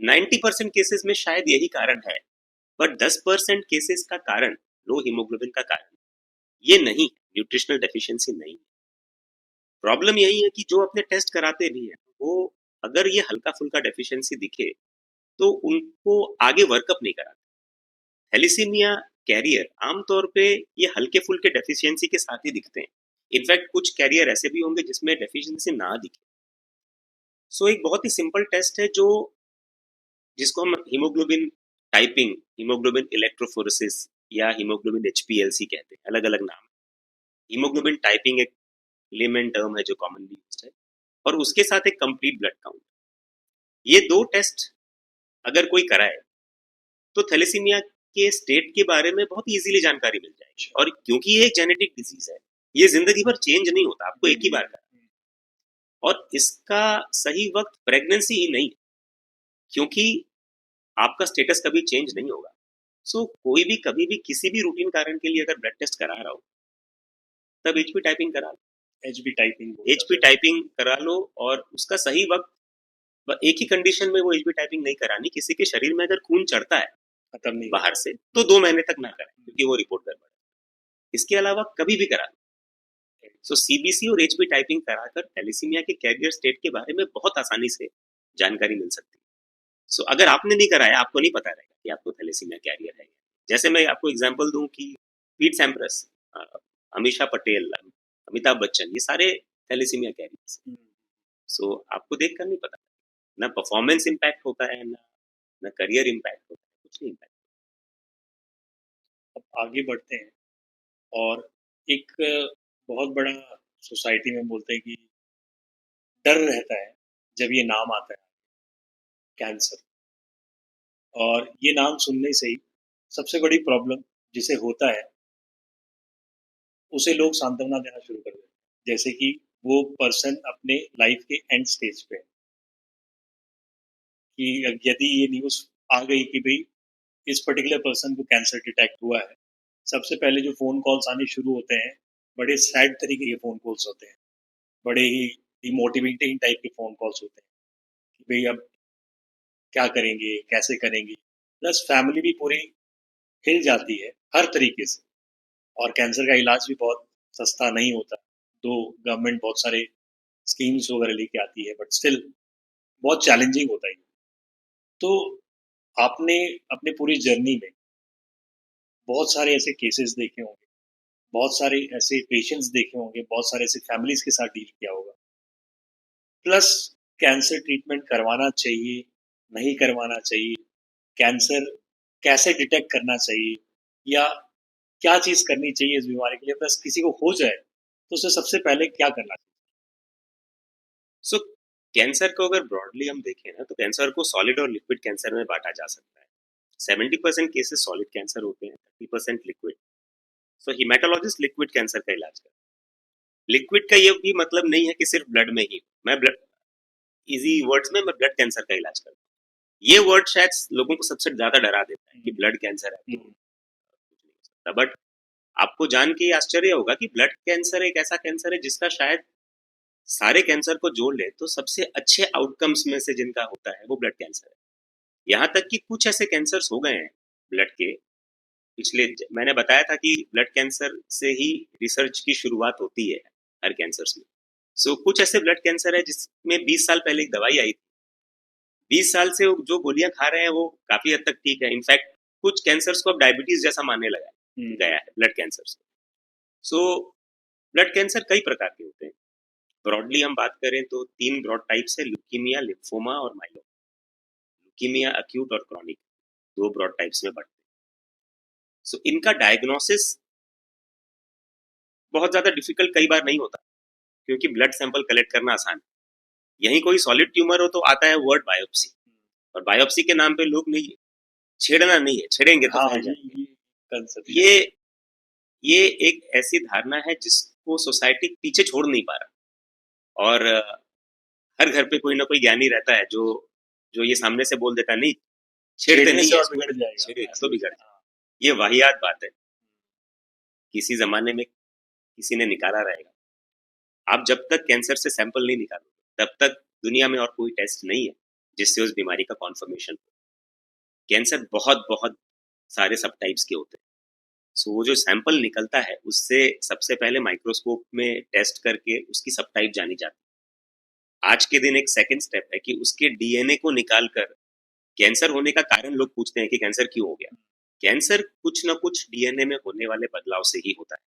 90% केसेस में शायद यही कारण है, बट 10% केसेस का कारण लो हीमोग्लोबिन का कारण ये नहीं, न्यूट्रिशनल डेफिशिएंसी नहीं। प्रॉब्लम यही है कि जो अपने टेस्ट कराते भी हैं, वो अगर ये हल्का फुल्का डेफिशिएंसी दिखे तो उनको आगे वर्कअप नहीं कराते। थैलेसीमिया कैरियर आमतौर पे ये हल्के फुल्के डेफिशिएंसी के साथ ही दिखते हैं। इनफैक्ट कुछ कैरियर ऐसे भी होंगे जिसमें डेफिशिएंसी ना दिखे। सो एक बहुत ही सिंपल टेस्ट है जो जिसको हम हीमोग्लोबिन टाइपिंग, हीमोग्लोबिन इलेक्ट्रोफोरेसिस या हीमोग्लोबिन HPLC कहते हैं, अलग अलग नाम। हीमोग्लोबिन टाइपिंग एक लेमन टर्म है जो कॉमनली यूज्ड है, और उसके साथ एक कंप्लीट ब्लड काउंट। ये दो टेस्ट अगर कोई कराए तो थैलेसीमिया के स्टेट के बारे में बहुत इजीली जानकारी मिल जाएगी। और क्योंकि ये एक जेनेटिक डिजीज है, ये जिंदगी भर चेंज नहीं होता, आपको एक ही बार का। और इसका सही वक्त प्रेगनेंसी ही नहीं, क्योंकि आपका स्टेटस कभी चेंज नहीं होगा। सो कोई भी कभी भी किसी भी रूटीन कारण के लिए अगर ब्लड टेस्ट करा रहा हो, तब HP टाइपिंग करा लो। HP टाइपिंग करा लो, और उसका सही वक्त एक ही कंडीशन में वो HP टाइपिंग नहीं करानी, किसी के शरीर में अगर खून चढ़ता है खत्म नहीं बाहर से तो 2 महीने तक ना कराएं, क्योंकि वो रिपोर्ट गड़बड़ है। इसके अलावा कभी भी करा लो। सो CBC और HP टाइपिंग कराकर थैलेसीमिया के कैरियर स्टेट के बारे में बहुत आसानी से जानकारी मिल सकती है। सो अगर आपने नहीं कराया, आपको नहीं पता रहेगा कि आपको थैलेसीमिया कैरियर है। जैसे मैं आपको एग्जांपल दूं कि पीट सैम्प्रस, अमीषा पटेल, अमिताभ बच्चन, ये सारे थैलेसीमिया कैरियर्स। सो आपको देखकर नहीं पता, ना परफॉर्मेंस इंपैक्ट होता है, ना करियर इंपैक्ट होता है, कुछ नहीं इंपैक्ट। अब आगे बढ़ते हैं। और एक बहुत बड़ा सोसाइटी में बोलते हैं कि डर रहता है जब ये नाम आता है, कैंसर। और ये नाम सुनने से ही सबसे बड़ी प्रॉब्लम जिसे होता है उसे लोग सांत्वना देना शुरू कर देते हैं। जैसे कि वो पर्सन अपने लाइफ के एंड स्टेज पे है कि यदि ये न्यूज़ आ गई कि भाई इस पर्टिकुलर पर्सन को कैंसर डिटेक्ट हुआ है, सबसे पहले जो फ़ोन कॉल्स आने शुरू होते हैं, बड़े सैड तरीके के फ़ोन कॉल्स होते हैं, बड़े ही डिमोटिवेटिंग टाइप के फ़ोन कॉल्स होते हैं कि भाई अब क्या करेंगे, कैसे करेंगे? प्लस फैमिली भी पूरी हिल जाती है हर तरीके से। और कैंसर का इलाज भी बहुत सस्ता नहीं होता, तो गवर्नमेंट बहुत सारे स्कीम्स वगैरह लेके आती है, बट स्टिल बहुत चैलेंजिंग होता है। तो आपने अपने पूरी जर्नी में बहुत सारे ऐसे केसेस देखे होंगे, बहुत सारे ऐसे पेशेंट्स देखे होंगे, बहुत सारे ऐसे फैमिलीज के साथ डील किया होगा। प्लस कैंसर ट्रीटमेंट करवाना चाहिए, नहीं करवाना चाहिए, कैंसर कैसे डिटेक्ट करना चाहिए, या क्या चीज़ करनी चाहिए इस बीमारी के लिए, प्लस किसी को हो जाए तो उसे सबसे पहले क्या करना चाहिए? सो कैंसर को अगर ब्रॉडली हम देखें ना, तो कैंसर को सॉलिड और लिक्विड कैंसर में बांटा जा सकता है। 70% केसेस सॉलिड कैंसर होते हैं, 30% लिक्विड। सो हिमेटोलॉजिस्ट लिक्विड कैंसर का इलाज करते हैं। लिक्विड का ये भी मतलब नहीं है कि सिर्फ ब्लड में ही। मैं ब्लड, इजी वर्ड्स में मैं ब्लड कैंसर का इलाज करता हूँ। ये वर्ड शायद लोगों को सबसे ज्यादा डरा देता है कि ब्लड कैंसर है तो कुछ नहीं हो सकता। बट आपको जान के आश्चर्य होगा कि ब्लड कैंसर एक ऐसा कैंसर है जिसका शायद सारे कैंसर को जोड़ ले तो सबसे अच्छे आउटकम्स में से जिनका होता है वो ब्लड कैंसर है। यहाँ तक कि कुछ ऐसे कैंसर्स हो गए हैं ब्लड के पिछले, मैंने बताया था कि ब्लड कैंसर से ही रिसर्च की शुरुआत होती है हर कैंसर्स में। सो कुछ ऐसे ब्लड कैंसर है जिसमें 20 साल पहले एक दवाई आई थी, 20 साल से जो गोलियां खा रहे हैं वो काफी हद तक ठीक है। इनफैक्ट कुछ कैंसर्स को अब डायबिटीज जैसा मानने लगा गया है blood cancer. So blood cancer कई प्रकार के होते हैं। ब्रॉडली हम बात करें तो 3 ब्रॉड टाइप्स है, ल्यूकीमिया, लिम्फोमा और माइलोमा। ल्यूकीमिया अक्यूट और क्रॉनिक, 2 ब्रॉड टाइप्स में बढ़ते हैं। सो इनका डायग्नोसिस बहुत ज्यादा डिफिकल्ट कई बार नहीं होता क्योंकि ब्लड सैंपल कलेक्ट करना आसान है। यहीं कोई सॉलिड ट्यूमर हो तो आता है वर्ड बायोप्सी, और बायोप्सी के नाम पे लोग नहीं, छेड़ना नहीं है, छेड़ेंगे तो फैल जाएंगे। ये ये एक ऐसी धारणा है जिसको सोसाइटी पीछे छोड़ नहीं पा रहा। और हर घर पे कोई ना कोई ज्ञानी रहता है जो जो ये सामने से बोल देता है, नहीं छेड़ते नहीं है, बिगड़ जाएगा, छेड़ेगा तो बिगड़ जाएगा। ये वाहियात बात है, किसी जमाने में किसी ने निकाला रहेगा। आप जब तक कैंसर से सैंपल नहीं निकालोगे तब तक दुनिया में और कोई टेस्ट नहीं है जिससे उस बीमारी का कॉन्फर्मेशन हो। कैंसर बहुत बहुत सारे सब टाइप्स के होते हैं। सो वो जो सैंपल निकलता है उससे सबसे पहले माइक्रोस्कोप में टेस्ट करके उसकी सब टाइप जानी जाती है। आज के दिन एक सेकंड स्टेप है कि उसके डीएनए को निकाल कर, कैंसर होने का कारण लोग पूछते हैं कि कैंसर क्यों हो गया। कैंसर कुछ ना कुछ डीएनए में होने वाले बदलाव से ही होता है।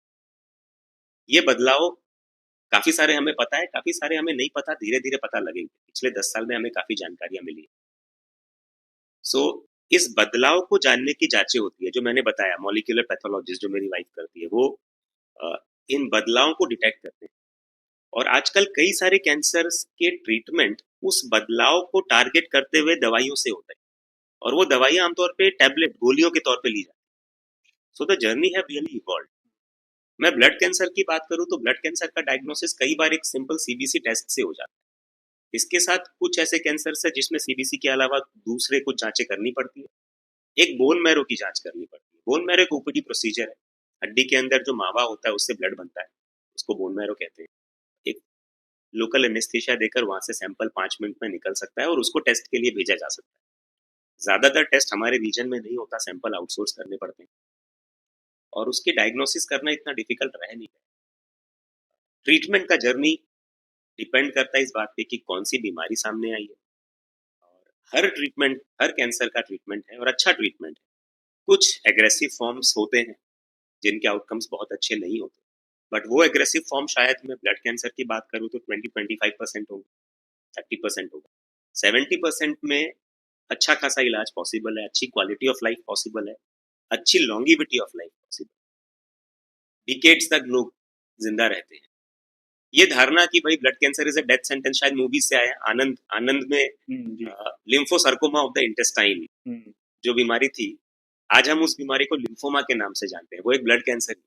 ये बदलाव काफी सारे हमें पता है, काफी सारे हमें नहीं पता, धीरे धीरे पता लगेंगे। पिछले 10 साल में हमें काफी जानकारियां मिली। सो इस बदलाव को जानने की जांचें होती है, जो मैंने बताया मॉलिक्यूलर पैथोलॉजिस्ट जो मेरी वाइफ करती है, वो इन बदलावों को डिटेक्ट करते हैं। और आजकल कई सारे कैंसर्स के ट्रीटमेंट उस बदलाव को टारगेट करते हुए दवाइयों से होते हैं, और वो दवाइयां आमतौर पे टैबलेट, गोलियों के तौर पे ली जाती है। So the journey have really evolved. मैं ब्लड कैंसर की बात करूं तो ब्लड कैंसर का डायग्नोसिस कई बार एक सिंपल सीबीसी टेस्ट से हो जाता है। इसके साथ कुछ ऐसे कैंसर है जिसमें सीबीसी के अलावा दूसरे कुछ जांचें करनी पड़ती है। एक बोन मैरो की जांच करनी पड़ती है। बोन मैरो एक ओपीडी प्रोसीजर है। हड्डी के अंदर जो मावा होता है उससे ब्लड बनता है, उसको बोन मैरो कहते हैं। एक लोकल एनेस्थीसिया देकर वहां से सैंपल 5 मिनट में निकल सकता है और उसको टेस्ट के लिए भेजा जा सकता है। ज्यादातर टेस्ट हमारे रीजन में नहीं होता, सैंपल आउटसोर्स करने पड़ते हैं, और उसकी डायग्नोसिस करना इतना डिफिकल्ट रह नहीं है। ट्रीटमेंट का जर्नी डिपेंड करता है इस बात पे कि कौन सी बीमारी सामने आई है। और हर ट्रीटमेंट, हर कैंसर का ट्रीटमेंट है और अच्छा ट्रीटमेंट है। कुछ एग्रेसिव फॉर्म्स होते हैं जिनके आउटकम्स बहुत अच्छे नहीं होते, बट वो एग्रेसिव फॉर्म शायद मैं ब्लड कैंसर की बात करूं तो 20-25% होगा, 30% होगा। 70% में अच्छा खासा इलाज पॉसिबल है, अच्छी क्वालिटी ऑफ लाइफ पॉसिबल है, अच्छी longevity of life possible, decades तक लोग जिंदा रहते हैं। ये धारणा कि भाई blood cancer is a death sentence शायद मूवी से आया। आनंद, आनंद में लिम्फोसर्कोमा ऑफ द इंटेस्टाइन जो बीमारी थी, आज हम उस बीमारी को लिम्फोमा के नाम से जानते हैं। वो एक ब्लड कैंसर है।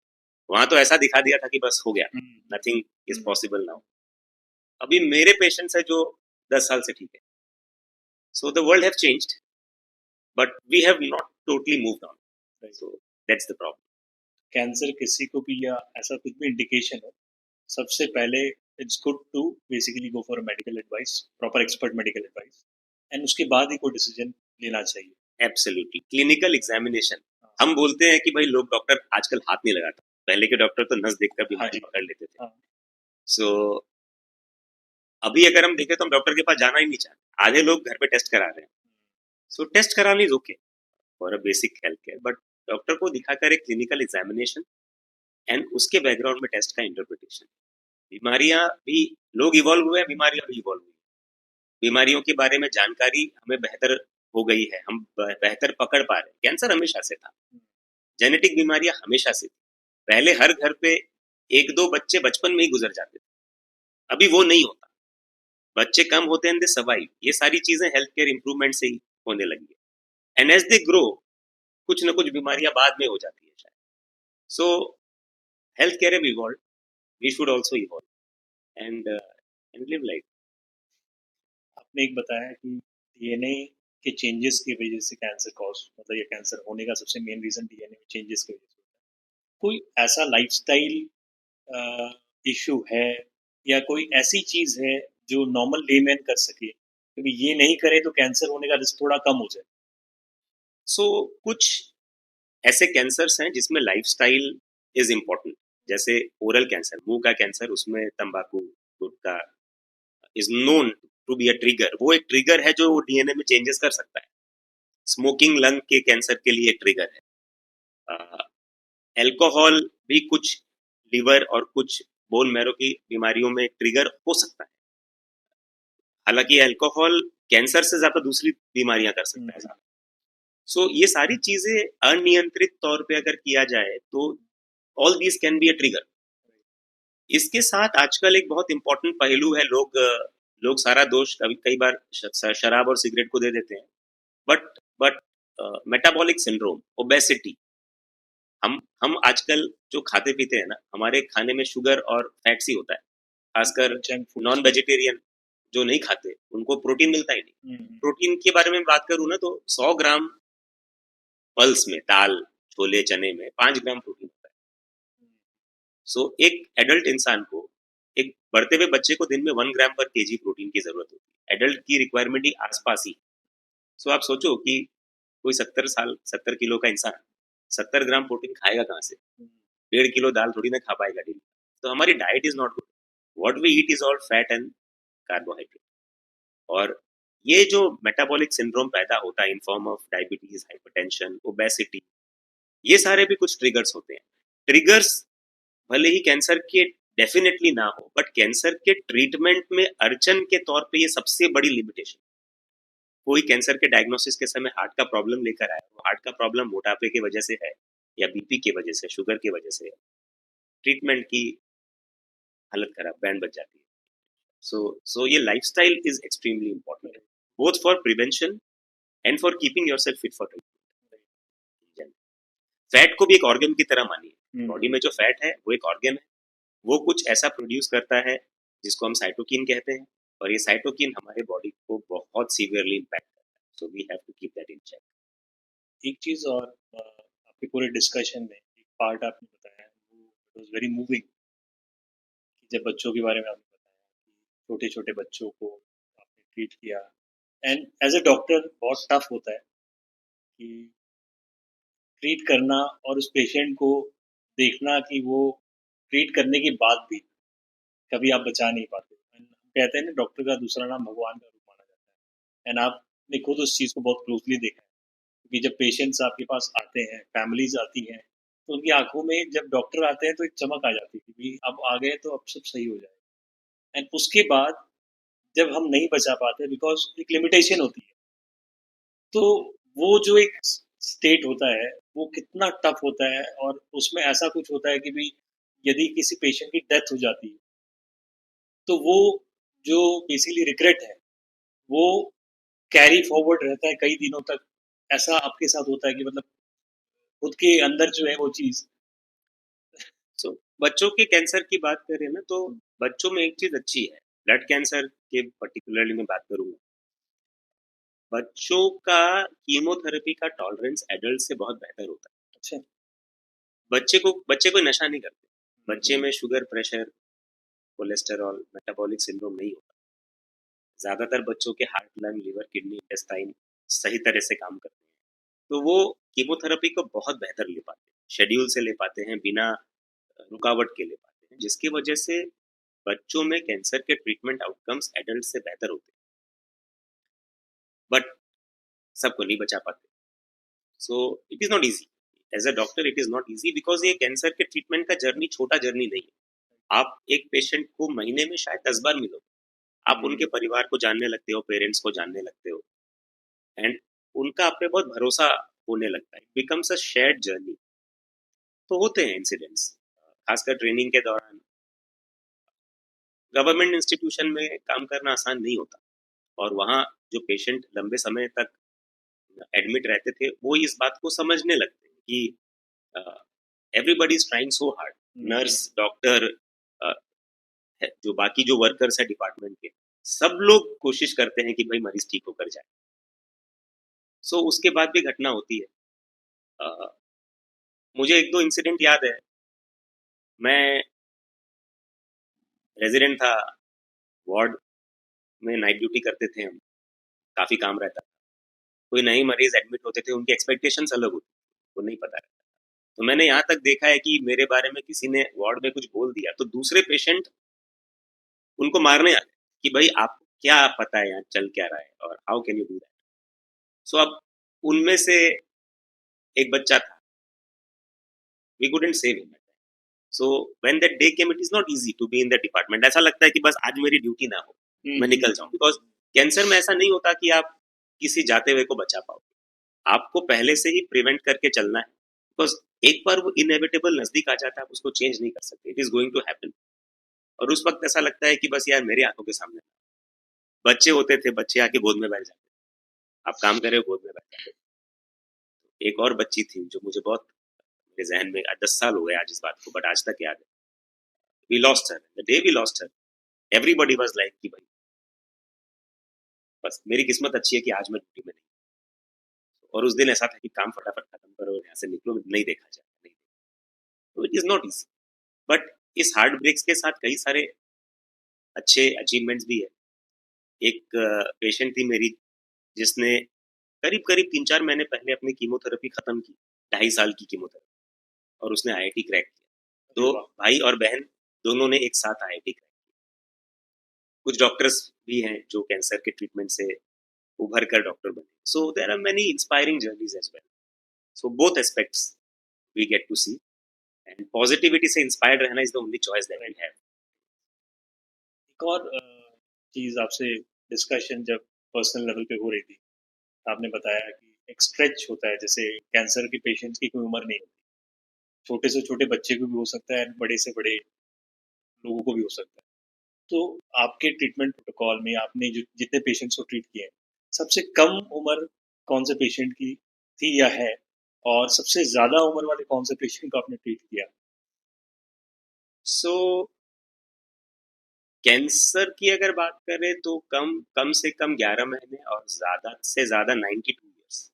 वहां तो ऐसा दिखा दिया था कि बस हो गया, नथिंग इज पॉसिबल नाउ। अभी मेरे पेशेंट्स है जो 10 साल से ठीक है. So the world have changed but we have not totally moved on. So that's the problem. Cancer किसी को भी या ऐसा कुछ भी इंडिकेशन हो, सबसे पहले it's good to basically go for medical advice, proper expert medical advice, and उसके बाद ही कोई डिसीजन लेना चाहिए. एब्सोल्युटली. Clinical examination. हम बोलते हैं कि भाई लोग डॉक्टर आजकल हाथ नहीं लगाता. पहले के डॉक्टर तो नस देखकर बीमारी पकड़ लेते थे. सो अभी अगर हम देखें तो हम डॉक्टर के पास जाना ही नहीं चाहते. आधे लोग घर पे टेस्ट करा रहे हैं. सो टेस्ट करानी is okay for a basic health care, but doctor को दिखाकर एक क्लिनिकल एग्जामिनेशन एंड उसके बैकग्राउंड में टेस्ट का इंटरप्रिटेशन. बीमारियां भी, लोग इवॉल्व हुए हैं, बीमारियां भी इवॉल्व हुई. बीमारियों के बारे में जानकारी हमें बेहतर हो गई है, हम बेहतर पकड़ पा रहे हैं. कैंसर हमेशा से था, जेनेटिक बीमारियां हमेशा से थी. पहले हर घर पे एक दो बच्चे बचपन में ही गुजर जाते थे. अभी वो नहीं होता. बच्चे कम होते हैं, दे सर्वाइव. ये सारी चीजें हेल्थ केयर इंप्रूवमेंट से ही होने लगी है. एंड एज दे ग्रो कुछ ना कुछ बीमारियां बाद में हो जाती है शायद. So health care have evolve, we should also evolve and live life. आपने एक बताया कि डीएनए के चेंजेस की वजह से कैंसर कॉज, मतलब ये कैंसर होने का सबसे मेन रीजन डीएनए में चेंजेस की वजह से होता है. कोई ऐसा लाइफस्टाइल इशू है या कोई ऐसी चीज है जो नॉर्मल लेमैन कर सके, क्योंकि ये नहीं करे तो कैंसर होने का रिस्क थोड़ा कम हो जाए? सो कुछ ऐसे कैंसर्स हैं जिसमें लाइफस्टाइल इज इम्पोर्टेंट. जैसे ओरल कैंसर, मुंह का कैंसर, उसमें तंबाकू, gutkha is known to be a trigger. वो एक ट्रिगर है जो डीएनए में चेंजेस कर सकता है. स्मोकिंग लंग के कैंसर के लिए एक ट्रिगर है. अल्कोहल भी कुछ लिवर और कुछ बोन मैरो की बीमारियों में ट्रिगर हो सकता है. हालांकि अल्कोहल कैंसर से ज्यादा दूसरी बीमारियां कर सकता है. सो ये सारी चीजें अनियंत्रित तौर पे अगर किया जाए तो all these can be a trigger. इसके साथ आजकल एक बहुत इंपॉर्टेंट पहलू है. लोग सारा दोष कई बार शराब और सिगरेट को दे देते हैं. But metabolic syndrome, obesity. हम आजकल जो खाते पीते हैं ना, हमारे खाने में शुगर और फैट्स ही होता है. खासकर नॉन वेजिटेरियन जो नहीं खाते उनको प्रोटीन मिलता ही नहीं. प्रोटीन के बारे में बात करूं ना तो 100 ग्राम पल्स में, दाल, छोले, चने में 5 ग्राम प्रोटीन होता है. सो एक एडल्ट इंसान को, एक बढ़ते हुए बच्चे को दिन में 1 ग्राम पर केजी प्रोटीन की जरूरत होती है. एडल्ट की रिक्वायरमेंट ही आसपास ही. सो आप सोचो कि कोई 70 किलो का इंसान 70 ग्राम प्रोटीन खाएगा कहाँ से? 1.5 किलो दाल थोड़ी ना खा पाएगा डेली. तो हमारी diet is not good. What we eat is all fat and carbohydrate. और ये जो मेटाबॉलिक सिंड्रोम पैदा होता है in form of diabetes, hypertension, obesity, ये सारे भी कुछ ट्रिगर्स होते हैं. ट्रिगर्स भले ही कैंसर के डेफिनेटली ना हो, बट कैंसर के ट्रीटमेंट में अड़चन के तौर पे ये सबसे बड़ी लिमिटेशन. कोई कैंसर के डायग्नोसिस के समय हार्ट का प्रॉब्लम लेकर आया, वो हार्ट का प्रॉब्लम मोटापे की वजह से है या बीपी की वजह से, शुगर की वजह से है, ट्रीटमेंट की हालत खराब, बैंड बच जाती है. सो ये lifestyle is extremely important, both for prevention and for keeping yourself fit for treatment. Fat को भी एक ऑर्गन की तरह मानिए. बॉडी में जो फैट है वो एक ऑर्गन है. वो कुछ ऐसा प्रोड्यूस करता है जिसको हम साइटोकिन कहते हैं, और ये साइटोकिन हमारे बॉडी को बहुत सीवियरली इम्पैक्ट करता है. So we have to keep that in check. एक चीज और, आपके पूरे डिस्कशन में एक पार्ट आपने बताया, वो वाज वेरी मूविंग. जब बच्चों के बारे में आपने बताया कि छोटे छोटे बच्चों को आपने ट्रीट किया, एंड एज ए डॉक्टर बहुत टफ होता है कि ट्रीट करना और उस पेशेंट को देखना कि वो ट्रीट करने के बाद भी कभी आप बचा नहीं पाते. And हम कहते हैं ना, डॉक्टर का दूसरा नाम भगवान का रूप माना जाता है. एंड आपने खुद उस चीज़ को बहुत क्लोजली देखा है, क्योंकि जब पेशेंट्स आपके पास आते हैं, फैमिलीज आती हैं, तो उनकी आंखों में जब डॉक्टर आते हैं तो एक चमक आ जाती है कि भाई अब आ गए तो अब सब सही हो जाएगा. एंड उसके बाद जब हम नहीं बचा पाते, बिकॉज एक लिमिटेशन होती है, तो वो जो एक स्टेट होता है वो कितना टफ होता है. और उसमें ऐसा कुछ होता है कि भाई यदि किसी पेशेंट की डेथ हो जाती है तो वो जो बेसिकली रिग्रेट है वो कैरी फॉरवर्ड रहता है कई दिनों तक. ऐसा आपके साथ होता है कि मतलब खुद के अंदर जो है वो चीज? सो बच्चों के कैंसर की बात करें ना तो बच्चों में एक चीज अच्छी है, ब्लड कैंसर के पर्टिकुलरली मैं बात करूंगा, बच्चों का कीमोथेरेपी का टॉलरेंस एडल्ट से बहुत बेहतर होता है। अच्छा। बच्चे कोई नशा नहीं करते, बच्चे में sugar, pressure, cholesterol, metabolic syndrome नहीं होता। ज्यादातर बच्चों के heart, lung, liver, kidney, intestine सही तरह से काम करते हैं, तो वो कीमोथेरेपी को बहुत बेहतर ले पाते हैं, शेड्यूल से ले पाते हैं, बिना रुकावट के ले पाते हैं, जिसकी वजह से बच्चों में कैंसर के ट्रीटमेंट आउटकम्स एडल्ट से बेहतर होते हैं, बट सबको नहीं बचा पाते। So it is not easy, as a doctor it is not easy, because ये कैंसर के ट्रीटमेंट का जर्नी छोटा जर्नी नहीं है। आप एक पेशेंट को महीने में शायद 10 बार मिलोगे, आप उनके परिवार को जानने लगते हो, पेरेंट्स को जानने लगते हो, एंड उनका आप पे बहुत भरोसा होने लगता है, it becomes a shared journey. तो होते हैं इंसिडेंट्स, खासकर ट्रेनिंग के दौरान। गवर्नमेंट इंस्टीट्यूशन में काम करना आसान नहीं होता, और वहाँ जो पेशेंट लंबे समय तक एडमिट रहते थे, वो इस बात को समझने लगते हैं कि everybody is trying so hard, nurse, doctor, जो बाकी जो वर्कर्स है डिपार्टमेंट के, सब लोग कोशिश करते हैं कि भाई मरीज ठीक होकर जाए। सो उसके बाद भी घटना होती है। मुझे एक दो इंसिडेंट याद है। मैं रेजिडेंट था, वार्ड में नाइट ड्यूटी करते थे हम, काफी काम रहता था। कोई नए मरीज एडमिट होते थे, उनकी एक्सपेक्टेशंस अलग होती थी, वो नहीं पता रहता। तो मैंने यहाँ तक देखा है कि मेरे बारे में किसी ने वार्ड में कुछ बोल दिया तो दूसरे पेशेंट उनको मारने आ गए कि भाई आपको क्या पता है यहाँ चल क्या रहा है, और how can you do that. So अब उनमें से एक बच्चा था, we couldn't save him. So when that day came, it is not easy to be in that department. ऐसा लगता है कि बस आज मेरी ड्यूटी ना हो, मैं निकल जाऊं, बिकॉज कैंसर में ऐसा नहीं होता कि आप किसी जाते हुए को बचा पाओ, आपको पहले से ही प्रिवेंट करके चलना है, बिकॉज एक बार वो इनएविटेबल नजदीक आ जाता है, आप उसको चेंज नहीं कर सकते, it is going to happen. और उस वक्त ऐसा लगता है कि बस यार मेरी आंखों के सामने बच्चे होते थे, बच्चे आके गोद में बैठ जाते, आप काम करे गोद में बैठ जाते। एक और बच्ची थी जो मुझे बहुत मेरे जहन में, 10 साल हो गए आज इस बात को, बट आज तक याद है। We lost her, the day we lost her, everybody was like कि भाई बस मेरी किस्मत अच्छी है कि आज मैं ड्यूटी में नहीं। और उस दिन ऐसा था कि काम फटाफट खत्म करो और यहाँ से निकलो, नहीं देखा जाए, नहीं। तो it is not easy, but इस हार्ट ब्रेक्स के साथ कई सारे अच्छे अचीवमेंट्स भी है। एक पेशेंट थी मेरी, जिसने करीब करीब 3-4 महीने पहले अपनी कीमोथेरेपी खत्म की, 2.5 साल की कीमोथेरेपी, और उसने आईआईटी क्रैक किया। तो भाई और बहन दोनों ने एक साथ आईआईटी क्रैक किया। कुछ डॉक्टर्स भी हैं जो कैंसर के ट्रीटमेंट से उभर कर डॉक्टर बने। So there are many inspiring journeys as well. So both aspects we get to see, and positivity से इंस्पायर्ड रहना is the only choice that we have. एक और चीज आपसे डिस्कशन जब पर्सनल लेवल पे हो रही थी, आपने बताया कि एक स्ट्रेच होता है, जैसे कैंसर के पेशेंट्स की कोई उम्र नहीं होती, छोटे से छोटे बच्चे को भी हो सकता है, बड़े से बड़े लोगों को भी हो सकता है। तो आपके ट्रीटमेंट प्रोटोकॉल में आपने जो जितने पेशेंट्स को ट्रीट किए हैं, सबसे कम उम्र कौन से पेशेंट की थी या है, और सबसे ज्यादा उम्र वाले कौन से पेशेंट को आपने ट्रीट किया? सो कैंसर की अगर बात करें तो कम कम से कम 11 महीने, और ज्यादा से ज्यादा 92 ईयर्स।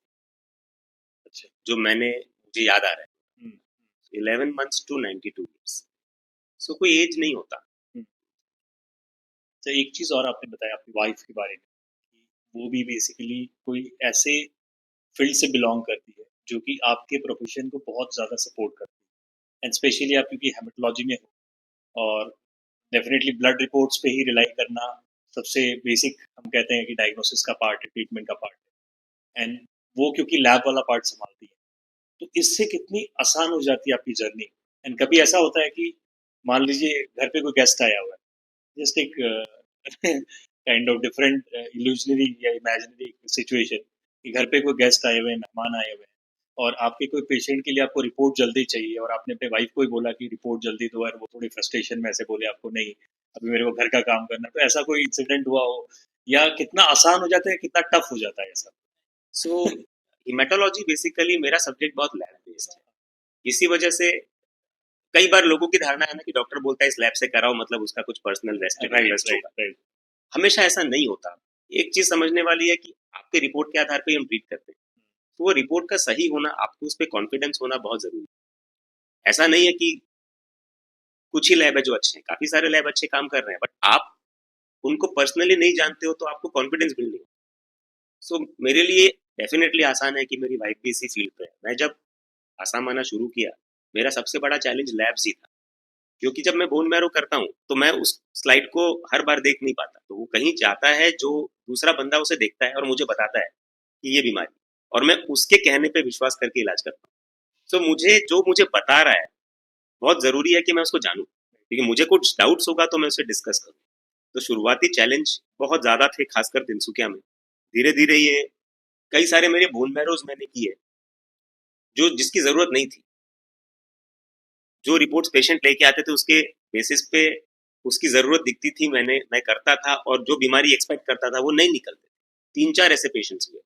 अच्छा। जो मुझे याद आ रहा है, 11 months to 92 ईयर्स। सो कोई एज नहीं होता। तो एक चीज और आपने बताया अपनी वाइफ के बारे में, कि वो भी बेसिकली कोई ऐसे फील्ड से बिलोंग करती है जो कि आपके प्रोफेशन को बहुत ज़्यादा सपोर्ट करती है, एंड स्पेशली आप क्योंकि हेमेटोलॉजी में हो, और डेफिनेटली ब्लड रिपोर्ट्स पे ही रिलाई करना सबसे बेसिक हम कहते हैं कि डायग्नोसिस का पार्ट है, ट्रीटमेंट का पार्ट है, एंड वो क्योंकि लैब वाला पार्ट संभालती है, तो इससे कितनी आसान हो जाती है आपकी जर्नी। एंड कभी ऐसा होता है कि मान लीजिए घर पे कोई गेस्ट आया हुआ है, जस्ट एक काइंड ऑफ डिफरेंट इल्यूजनरी या इमेजिनरी सिचुएशन, कि घर पे कोई गेस्ट आए हुए हैं, मेहमान आए हुए हैं, और आपके कोई पेशेंट के लिए आपको रिपोर्ट जल्दी चाहिए, और आपने अपने वाइफ को ही बोला कि रिपोर्ट जल्दी दो, और वो थोड़ी फ्रस्ट्रेशन में ऐसे बोले आपको, नहीं अभी मेरे को घर का काम करना। तो ऐसा कोई इंसिडेंट हुआ हो, या कितना आसान हो जाता है, कितना टफ हो जाता है ऐसा? सो हिमेटोलॉजी बेसिकली मेरा सब्जेक्ट बहुत लैब बेस्ड है, इसी वजह से कई बार लोगों की धारणा है ना कि डॉक्टर बोलता है इस लैब से कराओ, मतलब उसका कुछ पर्सनल वेस्टेड इंटरेस्ट होगा। हमेशा ऐसा नहीं होता। एक चीज समझने वाली है कि आपके रिपोर्ट के आधार पे हम ट्रीट करते हैं, तो वो रिपोर्ट का सही होना, आपको उस पर कॉन्फिडेंस होना बहुत जरूरी है। ऐसा नहीं है कि कुछ ही लैब है जो अच्छे हैं, काफी सारे लैब अच्छे काम कर रहे हैं, बट आप उनको पर्सनली नहीं जानते हो तो आपको कॉन्फिडेंस बिल्ड नहीं। सो मेरे लिए डेफिनेटली आसान है कि मेरी वाइफ भी इसी फील्ड पे है। मैं जब आसाम आना शुरू किया, मेरा सबसे बड़ा चैलेंज लैब्स ही था, क्योंकि जब मैं बोन मैरो करता हूँ तो मैं उस स्लाइड को हर बार देख नहीं पाता, तो वो कहीं जाता है, जो दूसरा बंदा उसे देखता है और मुझे बताता है कि ये बीमारी, और मैं उसके कहने पे विश्वास करके इलाज करता हूँ। सो मुझे जो मुझे बता रहा है बहुत जरूरी है कि मैं उसको जानूं, क्योंकि मुझे कुछ डाउट्स होगा तो मैं उसे डिस्कस करूँ। तो शुरुआती चैलेंज बहुत ज्यादा थे, खासकर तिनसुकिया में। धीरे धीरे ये कई सारे मेरे बोन मैरोज मैंने किए जो जिसकी जरूरत नहीं थी। जो रिपोर्ट्स पेशेंट लेके आते थे उसके बेसिस पे उसकी जरूरत दिखती थी, मैं करता था, और जो बीमारी एक्सपेक्ट करता था वो नहीं निकलते। 3-4 ऐसे पेशेंट्स हुए।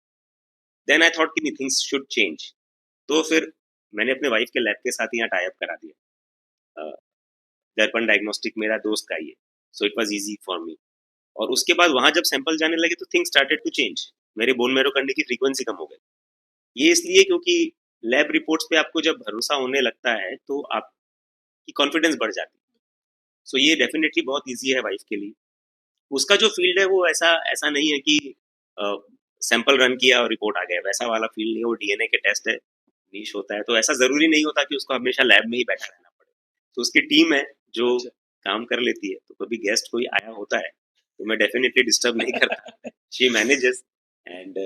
देन आई थॉट कि थिंग्स शुड चेंज। तो फिर मैंने अपने वाइफ के लैब के साथ यहाँ टाई अप करा दिया। दर्पण डायग्नोस्टिक मेरा दोस्त का ही है, so it was easy for me. और उसके बाद वहां जब सैंपल जाने लगे तो थिंग्स स्टार्टेड टू चेंज। मेरे बोन मैरो करने की फ्रीक्वेंसी कम हो गई। ये इसलिए क्योंकि लैब रिपोर्ट्स पे आपको जब भरोसा होने लगता है तो आपकी कॉन्फिडेंस बढ़ जाती है। सो ये डेफिनेटली बहुत ईजी है वाइफ के लिए। उसका जो फील्ड है वो ऐसा ऐसा नहीं है कि सैंपल रन किया और रिपोर्ट आ गया, वैसा वाला फील्ड नहीं है। वो डीएनए के टेस्ट है, नीश होता है, तो ऐसा जरूरी नहीं होता कि उसको हमेशा लैब में ही बैठा रहना पड़े। तो उसकी टीम है जो काम कर लेती है। तो कभी गेस्ट कोई आया होता है तो मैं डेफिनेटली डिस्टर्ब नहीं करता। She manages. एंड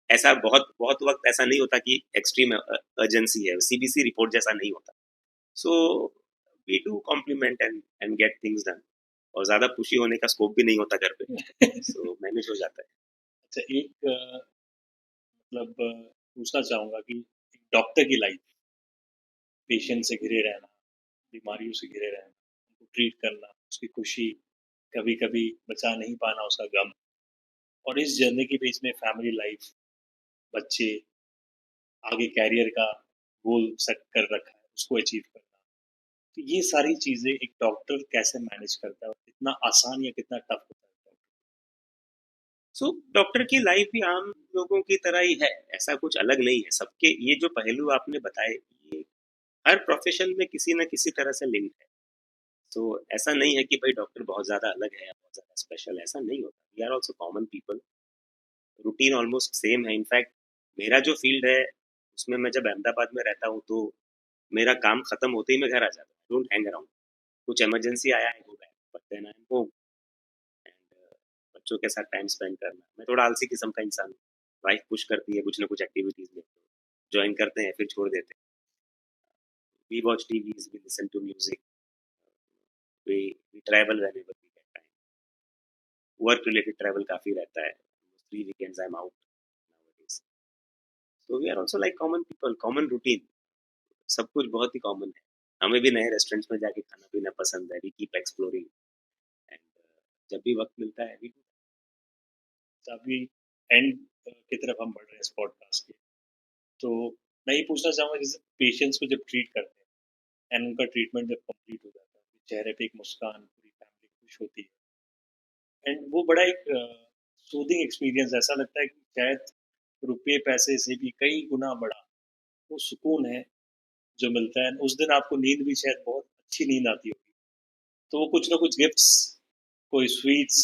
ऐसा बहुत बहुत वक्त ऐसा नहीं होता कि एक्सट्रीम अर्जेंसी है, सीबीसी रिपोर्ट जैसा नहीं होता। So we do complement and get things done. और ज्यादा पुशी होने का स्कोप भी नहीं होता घर पे। सो मैनेज हो जाता है। अच्छा, एक मतलब पूछना चाहूंगा कि डॉक्टर की लाइफ, पेशेंट से घिरे रहना, बीमारियों से घिरे रहना, उनको ट्रीट करना, उसकी खुशी, कभी कभी बचा नहीं पाना, उसका गम, और इस जर्नी के बीच में फैमिली लाइफ, बच्चे, आगे कैरियर का गोल सेट कर रखा है, उसको अचीव करना, तो ये सारी चीजें एक डॉक्टर कैसे मैनेज करता है, और कितना आसान या कितना टफ होता है? सो डॉक्टर की लाइफ भी आम लोगों की तरह ही है, ऐसा कुछ अलग नहीं है। सबके ये जो पहलू आपने बताए, ये हर प्रोफेशन में किसी न किसी तरह से लिंक है। तो ऐसा नहीं है कि भाई डॉक्टर बहुत ज्यादा अलग है या बहुत ज्यादा स्पेशल है, ऐसा नहीं होता। We are also common people. Routine almost same है। इनफैक्ट मेरा जो फील्ड है उसमें मैं जब अहमदाबाद में रहता हूँ तो मेरा काम खत्म होते ही मैं घर आ जाता हूँ। Don't hang around. कुछ इमरजेंसी आया है, go back, but then I am home. And बच्चों के साथ टाइम स्पेंड करना। मैं थोड़ा आलसी किस्म का इंसान हूँ। वाइफ पुश करती है कुछ ना कुछ एक्टिविटीज में, ज्वाइन करते हैं फिर छोड़ देते हैं। We watch TVs, we listen to music, we travel whenever we get time. Work related travel काफी रहता है। 3 weekends I am out nowadays. So we are also like common people, common routine. सब कुछ बहुत ही कॉमन है। हमें भी नए रेस्टोरेंट्स में जाके खाना पीना पसंद है। We keep exploring. एंड जब भी वक्त मिलता है वी। अभी एंड की तरफ हम बढ़ रहे हैं इस पॉडकास्ट के, तो मैं ये पूछना चाहूंगा, जैसे पेशेंट्स को जब ट्रीट करते हैं एंड उनका ट्रीटमेंट जब कंप्लीट हो जाता है, चेहरे पे एक मुस्कान, पूरी फैमिली खुश होती है, एंड वो बड़ा एक सूदिंग एक्सपीरियंस, ऐसा लगता है कि शायद रुपये पैसे से भी कई गुना बड़ा वो सुकून है जो मिलता है। उस दिन आपको नींद भी शायद बहुत अच्छी नींद आती होगी, तो वो कुछ ना कुछ गिफ्ट्स, कोई स्वीट्स,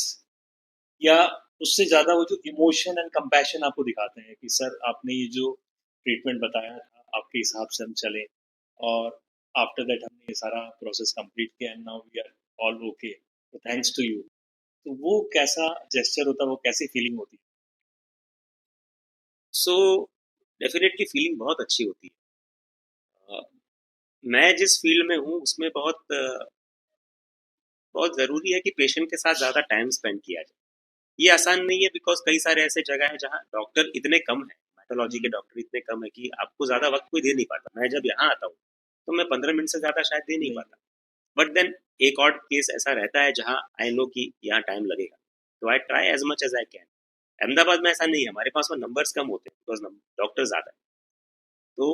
या उससे ज़्यादा वो जो इमोशन एंड कंपैशन आपको दिखाते हैं कि सर आपने ये जो ट्रीटमेंट बताया था आपके हिसाब से हम चलें, और आफ्टर दैट हमने ये सारा प्रोसेस कंप्लीट किया and now we are all okay, तो थैंक्स टू यू। तो वो कैसा जेस्चर होता है, वो कैसी फीलिंग होती सो डेफिनेटली फीलिंग बहुत अच्छी होती है। मैं जिस फील्ड में हूँ उसमें बहुत जरूरी है कि पेशेंट के साथ ज्यादा टाइम स्पेंड किया जाए। ये आसान नहीं है, बिकॉज कई सारे ऐसे जगह है जहाँ डॉक्टर इतने कम है, मैथोलॉजी के डॉक्टर इतने कम है कि आपको ज्यादा वक्त कोई दे नहीं पाता। मैं जब यहाँ आता हूँ तो मैं 15 मिनट से ज्यादा शायद दे नहीं है? पाता। बट देन एक और केस ऐसा रहता है जहाँ आई नो कि यहाँ टाइम लगेगा, तो I try as much as I can. Ahmedabad में ऐसा नहीं है, हमारे पास वो नंबर्स कम होते हैं बिकॉज डॉक्टर ज्यादा है। तो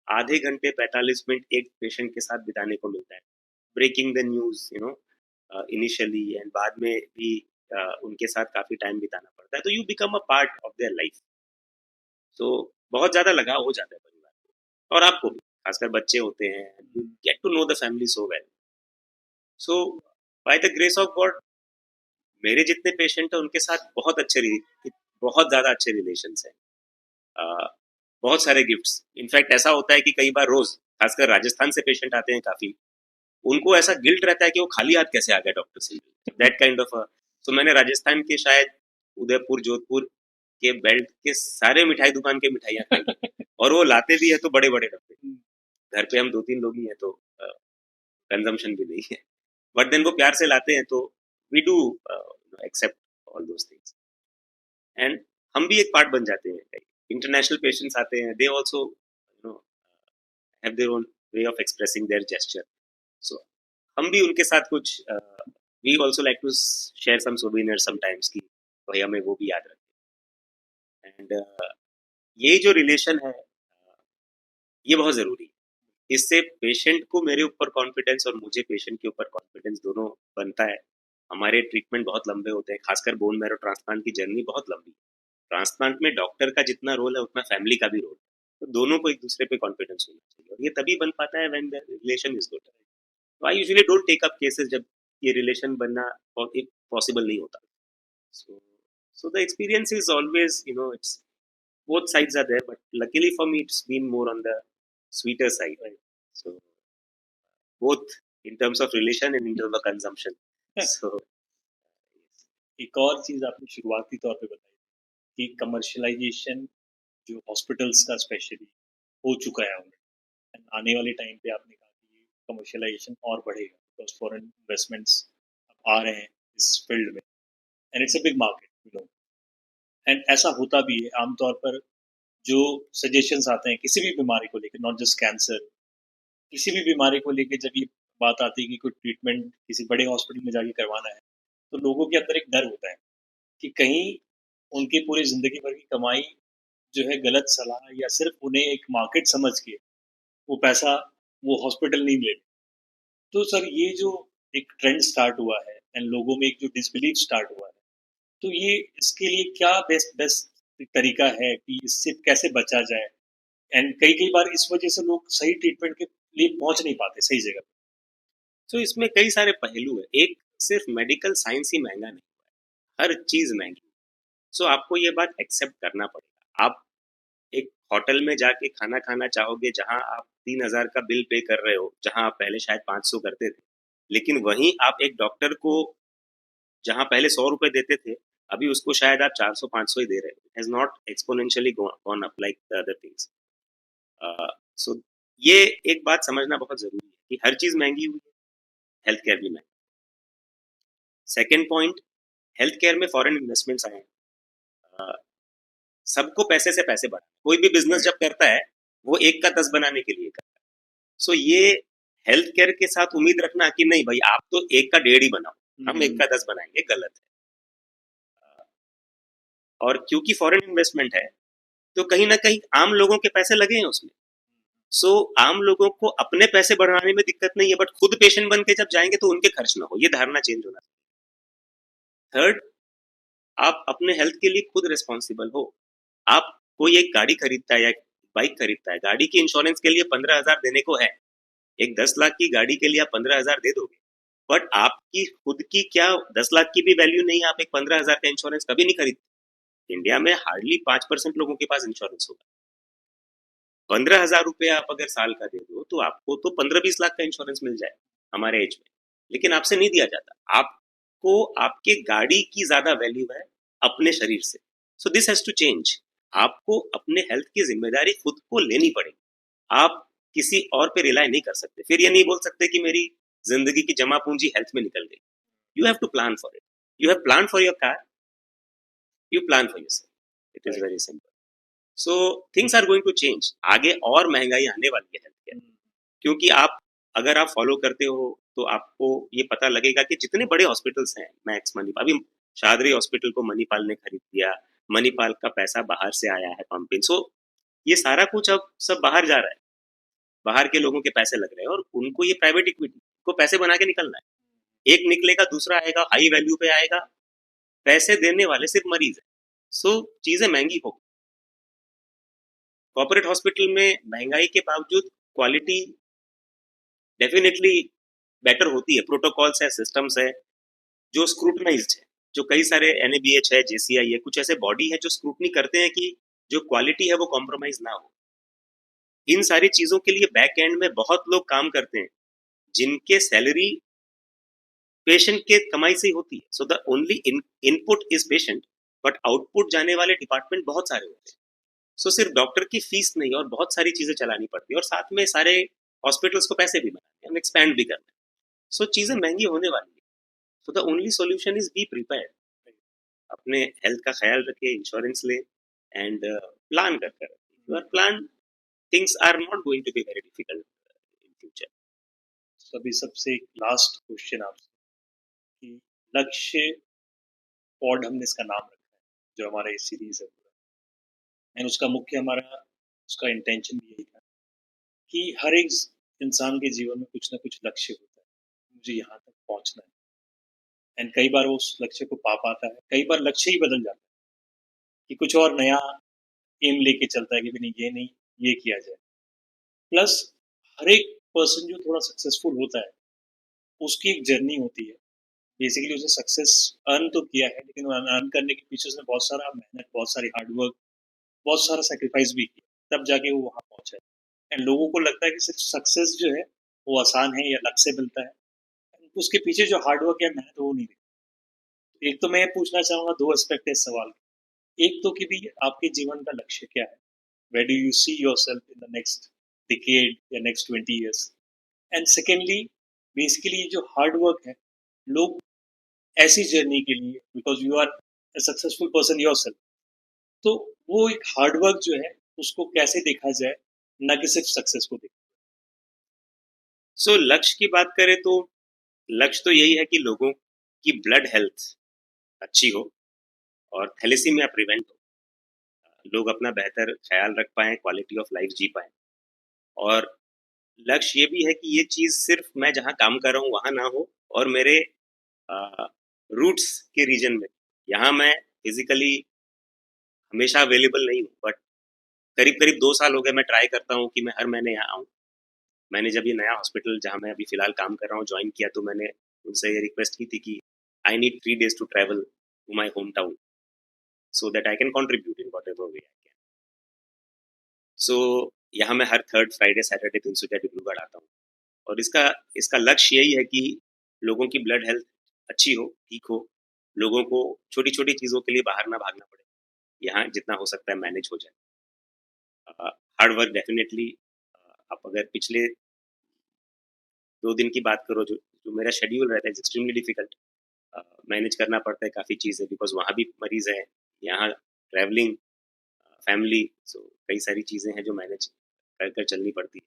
आधे घंटे 45 मिनट एक पेशेंट के साथ बिताने को मिलता है, breaking the news initially, and बाद में भी उनके साथ काफी टाइम बिताना पड़ता है, तो you become a part of their life. तो बहुत ज्यादा लगाव हो जाता है परिवार को, और आपको भी, खासकर बच्चे होते हैं, you get to know the family so well. So by the grace of God, मेरे जितने पेशेंट हैं उनके साथ बहुत ज्यादा अच्छे रिलेशंस हैं। बहुत सारे गिफ्ट्स, इनफैक्ट ऐसा होता है कि कई बार रोज, खासकर राजस्थान से पेशेंट आते हैं काफी, उनको ऐसा गिल्ट रहता है कि वो खाली हाथ कैसे आ गए डॉक्टर से, दैट काइंड ऑफ। तो मैंने राजस्थान के शायद उदयपुर, जोधपुर के बेल्ट के सारे मिठाई दुकान के मिठाइयाँ खाई, और वो लाते भी है तो बड़े बड़े डब्बे। घर पे हम 2-3 लोग ही हैं तो कंजम्पशन भी नहीं है, बट देन वो प्यार से लाते हैं, तो we do accept all those things, and हम भी एक पार्ट बन जाते हैं। इंटरनेशनल पेशेंट्स आते हैं, they also have their own way of expressing their gesture, so हम भी उनके साथ कुछ we also like to share some souvenir sometimes की भाई हमें वो भी याद रखें, एंड ये जो रिलेशन है ये बहुत जरूरी है। इससे पेशेंट को मेरे ऊपर कॉन्फिडेंस और मुझे पेशेंट के ऊपर कॉन्फिडेंस दोनों बनता है। हमारे ट्रीटमेंट बहुत लंबे होते हैं, खासकर बोन मैरो ट्रांसप्लांट की जर्नी बहुत लंबी है। ट्रांसप्लांट में डॉक्टर का जितना रोल है उतना फैमिली का भी रोल है, तो दोनों को एक दूसरे पे कॉन्फिडेंस होना चाहिए, और ये तभी बन पाता है when the relation is good. तो I usually don't take up cases जब ये रिलेशन बनना पॉसिबल नहीं होता। so so the experience is always, it's both sides are there, but luckily for me it's been more on the sweeter side, right? So both in terms of relation and in terms of consumption. So एक और चीज आपने शुरुआती तौर पे बताई कि commercialisation जो हॉस्पिटल्स का स्पेशली हो चुका है उनमें, आने वाले टाइम पे आपने कहा कि कमर्शलाइजेशन और बढ़ेगा बिकॉज फॉरेन इन्वेस्टमेंट्स अब आ रहे हैं इस फील्ड में, and it's a big market, and ऐसा होता भी है आमतौर पर। जो सजेशंस आते हैं किसी भी बीमारी को लेकर, नॉट जस्ट कैंसर, किसी भी बीमारी को लेकर जब ये बात आती है कि कोई ट्रीटमेंट किसी बड़े हॉस्पिटल में जाके करवाना है, तो लोगों के अंदर एक डर होता है कि कहीं उनकी पूरी जिंदगी भर की कमाई जो है गलत सलाह या सिर्फ उन्हें एक मार्केट समझ के वो पैसा वो हॉस्पिटल नहीं ले। तो सर ये जो एक ट्रेंड स्टार्ट हुआ है एंड लोगों में एक जो डिसबिलीव स्टार्ट हुआ है, तो ये इसके लिए क्या बेस्ट बेस्ट तरीका है कि इससे कैसे बचा जाए, एंड कई कई बार इस वजह से लोग सही ट्रीटमेंट के लिए पहुंच नहीं पाते सही जगह पे। so इसमें कई सारे पहलू है, एक सिर्फ मेडिकल साइंस ही महंगा नहीं, हर चीज महंगी। सो आपको ये बात एक्सेप्ट करना पड़ेगा। आप एक होटल में जाके खाना खाना चाहोगे जहां आप 3,000 का बिल पे कर रहे हो, जहां आप पहले शायद 500 करते थे, लेकिन वहीं आप एक डॉक्टर को जहां पहले 100 रुपए देते थे, अभी उसको शायद आप 400-500 ही दे रहे हो। Has not exponentially gone up like the other things. So ये एक बात समझना बहुत जरूरी है कि हर चीज महंगी हुई है, हेल्थ केयर भी महंगा। सेकेंड पॉइंट, हेल्थ केयर में फॉरेन इन्वेस्टमेंट्स आए हैं। सबको पैसे से पैसे बढ़ा, कोई भी बिजनेस जब करता है वो 1 का 10 बनाने के लिए करता है। सो ये हेल्थ केयर के साथ उम्मीद रखना कि नहीं भाई आप तो 1 का 1.5 ही बनाओ, हम 1 का 10 बनाएंगे, गलत है। और क्योंकि फॉरेन इन्वेस्टमेंट है तो कहीं ना कहीं आम लोगों के पैसे लगे हैं उसमें। सो आम लोगों को अपने पैसे बढ़ाने में दिक्कत नहीं है, बट खुद पेशेंट बन के जब जाएंगे तो उनके खर्च ना हो, ये धारणा चेंज होना। थर्ड, आप अपने हेल्थ के लिए खुद रिस्पॉन्सिबल हो। आप कोई एक गाड़ी खरीदता है या बाइक खरीदता है, गाड़ी की इंश्योरेंस के लिए 15,000 देने को है, एक 10 लाख की गाड़ी के लिए आप 15,000 दे दोगे, बट आपकी खुद की क्या 10 लाख की भी वैल्यू नहीं है, आप एक 15,000 का इंश्योरेंस कभी नहीं खरीदते। इंडिया में हार्डली 5% लोगों के पास इंश्योरेंस होगा। 15,000 रुपए आप अगर साल का दे दो तो आपको तो 15-20 लाख का इंश्योरेंस मिल जाए हमारे एज में, लेकिन आपसे नहीं दिया जाता। आपको आपके गाड़ी की ज्यादा वैल्यू है अपने शरीर से। So this has to change. आपको अपने हेल्थ की जिम्मेदारी खुद को लेनी पड़ेगी, आप किसी और पे रिलाई नहीं कर सकते। फिर ये नहीं बोल सकते कि मेरी जिंदगी की जमा पूंजी हेल्थ में निकल गई। You have to plan for it, you have plan for your car, you plan for yourself, it is very simple. So things are going to change, आगे और महंगाई आने वाली है हेल्थ केयर, क्योंकि आप अगर आप फॉलो करते हो तो आपको ये पता लगेगा कि जितने बड़े हॉस्पिटल्स हैं, मैक्स मणिपाल, अभी शादरी हॉस्पिटल को मणिपाल ने खरीद दिया, मणिपाल का पैसा बाहर से आया है पंपिंग, सो ये सारा कुछ अब सब बाहर जा रहा है। बाहर के लोगों के पैसे लग रहे हैं और उनको ये प्राइवेट इक्विटी को पैसे बना के निकलना है। एक निकलेगा, दूसरा आएगा, हाई वैल्यू पे आएगा, पैसे देने वाले सिर्फ मरीज है। सो चीजें महंगी हो। कॉर्पोरेट हॉस्पिटल में महंगाई के बावजूद क्वालिटी डेफिनेटली बेटर होती है। प्रोटोकॉल्स है, सिस्टम्स है जो स्क्रूटनाइज्ड है, जो कई सारे NABH है, JCI है, कुछ ऐसे बॉडी है जो स्क्रूटनी करते हैं कि जो क्वालिटी है वो कॉम्प्रोमाइज ना हो। इन सारी चीजों के लिए बैक एंड में बहुत लोग काम करते हैं जिनके सैलरी पेशेंट के कमाई से ही होती है। So the only input is patient, but output जाने वाले डिपार्टमेंट बहुत सारे होते हैं। सो सिर्फ डॉक्टर की फीस नहीं और बहुत सारी चीजें चलानी पड़ती है, और साथ में सारे हॉस्पिटल्स को पैसे भी बनाने हैं, हम एक्सपैंड भी करना है। सो चीजें महंगी होने वाली है। So the only solution is be prepared. अपने हेल्थ का ख्याल रखे, इंश्योरेंस ले एंड प्लान कर your plan, things are not going to be very difficult in future. सभी सबसे एक लास्ट क्वेश्चन आपसे कि लक्ष्य पॉड हमने इसका नाम रखा है जो हमारा ये सीरीज है पूरा, एंड उसका मुख्य हमारा उसका इंटेंशन भी यही था कि हर एक इंसान के जीवन में कुछ ना कुछ लक्ष्य होता है, मुझे यहाँ तक पहुँचना है। एंड कई बार वो उस लक्ष्य को पा पाता है, कई बार लक्ष्य ही बदल जाता है कि कुछ और नया एम लेके चलता है कि नहीं ये नहीं ये किया जाए। प्लस हर एक पर्सन जो थोड़ा सक्सेसफुल होता है उसकी एक जर्नी होती है। बेसिकली उसने सक्सेस अर्न तो किया है, लेकिन अर्न करने के पीछे उसने बहुत सारा मेहनत, बहुत सारी हार्डवर्क, बहुत सारा सेक्रीफाइस भी किया, तब जाके वो वहाँ पहुंचा है। एंड लोगों को लगता है कि सिर्फ सक्सेस जो है वो आसान है या लक से मिलता है, उसके पीछे जो हार्डवर्क या मेहनत वो नहीं दिखती। एक तो मैं पूछना चाहूंगा, दो एस्पेक्ट है इस सवाल के। एक तो कि भी आपके जीवन का लक्ष्य क्या है, where do you see yourself in the next decade या next 20 years। And secondly basically जो हार्ड वर्क है, लोग ऐसी जर्नी के लिए, because you are a successful person yourself, तो वो एक हार्ड वर्क जो है उसको कैसे देखा जाए, ना कि सिर्फ सक्सेस को देखा। सो लक्ष्य की बात करें तो लक्ष्य तो यही है कि लोगों की ब्लड हेल्थ अच्छी हो और थैलेसीमिया प्रिवेंट हो, लोग अपना बेहतर ख्याल रख पाएं, क्वालिटी ऑफ लाइफ जी पाएं। और लक्ष्य ये भी है कि ये चीज सिर्फ मैं जहाँ काम कर रहा हूँ वहां ना हो, और मेरे रूट्स के रीजन में, यहाँ मैं फिजिकली हमेशा अवेलेबल नहीं हूँ, बट करीब करीब 2 साल हो गए मैं ट्राई करता हूँ कि मैं हर महीने यहाँ आऊँ। मैंने जब ये नया हॉस्पिटल जहाँ मैं अभी फिलहाल काम कर रहा हूँ ज्वाइन किया, तो मैंने उनसे ये रिक्वेस्ट की थी कि I need 3 days to travel to my home town so that I can contribute in whatever way I can. So यहाँ मैं हर third Friday Saturday Tinsukia Dibrugarh आता हूँ, और इसका इसका लक्ष्य यही है कि लोगों की ब्लड हेल्थ अच्छी हो, ठीक हो, लोगों को छोटी छोटी चीज़ों के लिए बाहर ना भागना पड़े, यहाँ जितना हो सकता है मैनेज हो जाए। Hard work definitely. आप अगर पिछले 2 दिन की बात करो, जो जो मेरा शेड्यूल रहता है एक्सट्रीमली डिफिकल्ट, मैनेज करना पड़ता है काफ़ी चीज़ें, बिकॉज वहाँ भी मरीज है, यहाँ ट्रैवलिंग, फैमिली, सो कई सारी चीज़ें हैं जो मैनेज कर कर चलनी पड़ती है।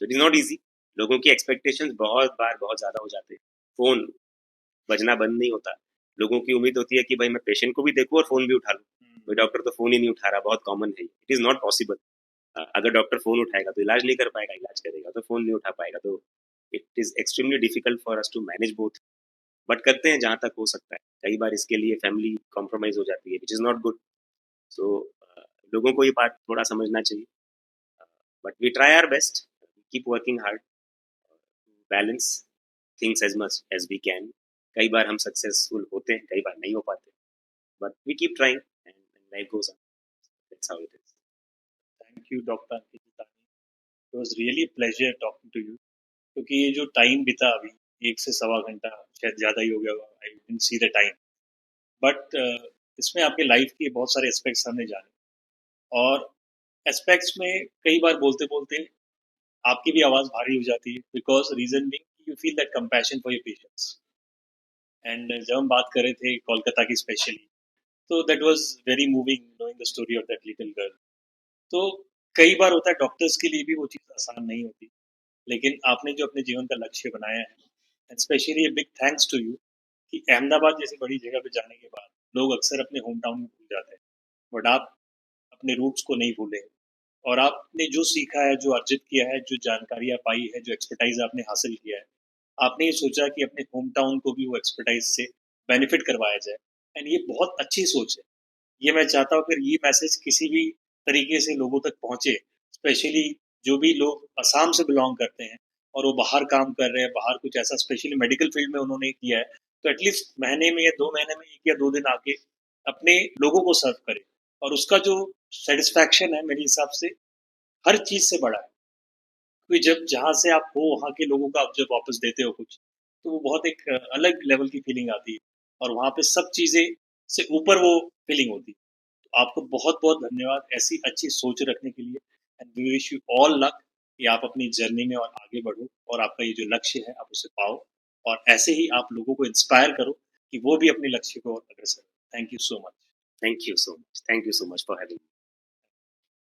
So it is not easy. लोगों की एक्सपेक्टेशंस बहुत बार बहुत ज़्यादा हो जाते हैं, फ़ोन बजना बंद नहीं होता। लोगों की उम्मीद होती है कि भाई मैं पेशेंट को भी देखूं और फ़ोन भी उठा लूं, भाई डॉक्टर तो फ़ोन ही नहीं उठा रहा, बहुत कॉमन है, इट इज़ नॉट पॉसिबल। अगर डॉक्टर फ़ोन उठाएगा तो इलाज नहीं कर पाएगा, इलाज करेगा तो फ़ोन नहीं उठा पाएगा, तो it is extremely difficult for us to manage both. But करते हैं जहाँ तक हो सकता है। कई बार इसके लिए फैमिली कॉम्प्रोमाइज़ हो जाती है, which is not good. So लोगों को ये बात थोड़ा समझना चाहिए, but we try our best, keep working hard, balance things as much as we can. कई बार हम सक्सेसफुल होते हैं, कई बार नहीं हो पाते, but we keep trying and life goes on. That's how it is. Thank you doctor Ankit Jitani, it was really pleasure talking to you. क्योंकि ये जो टाइम बीता अभी, 1 से 1.25 घंटा, शायद ज़्यादा ही हो गया, I didn't see the time, but इसमें आपके लाइफ के बहुत सारे एस्पेक्ट्स हमने जाने। और एस्पेक्ट्स में कई बार बोलते बोलते आपकी भी आवाज़ भारी हो जाती है, because reason being you feel that compassion for your patients. And जब हम बात कर रहे थे कोलकाता की स्पेशली, तो that was very moving knowing the story of that little girl. तो कई बार होता है डॉक्टर्स के लिए भी वो चीज़ आसान नहीं होती, लेकिन आपने जो अपने जीवन का लक्ष्य बनाया है, and specially big thanks to you कि अहमदाबाद जैसी बड़ी जगह पे जाने के बाद लोग अक्सर अपने होम टाउन में भूल जाते हैं, बट आप अपने रूट्स को नहीं भूले। और आपने जो सीखा है, जो अर्जित किया है, जो जानकारियाँ पाई है, जो एक्सपर्टाइज़ आपने हासिल किया है, आपने ये सोचा कि अपने होम टाउन को भी वो एक्सपर्टाइज़ से बेनिफिट करवाया जाए एंड ये बहुत अच्छी सोच है। ये मैं चाहता हूँ अगर ये मैसेज किसी भी तरीके से लोगों तक पहुँचे, स्पेशली जो भी लोग असम से बिलॉन्ग करते हैं और वो बाहर काम कर रहे हैं, बाहर कुछ ऐसा स्पेशली मेडिकल फील्ड में उन्होंने किया है, तो एटलीस्ट महीने में या 2 महीने में 1 या 2 दिन आके अपने लोगों को सर्व करें और उसका जो सैटिस्फैक्शन है मेरे हिसाब से हर चीज़ से बड़ा है। क्योंकि जब जहाँ से आप हो वहाँ के लोगों को आप जब वापस देते हो कुछ, तो वो बहुत एक अलग लेवल की फीलिंग आती है और वहाँ पे सब चीज़ें से ऊपर वो फीलिंग होती है। तो आपको बहुत-बहुत धन्यवाद ऐसी अच्छी सोच रखने के लिए and we wish you all luck कि आप अपनी जर्नी में और आगे बढ़ो और आपका ये जो लक्ष्य है आप उसे पाओ और ऐसे ही आप लोगों को इंस्पायर करो कि वो भी अपने लक्ष्य को और अग्रसर हो। Thank you so much. Thank you so much, thank you so much for having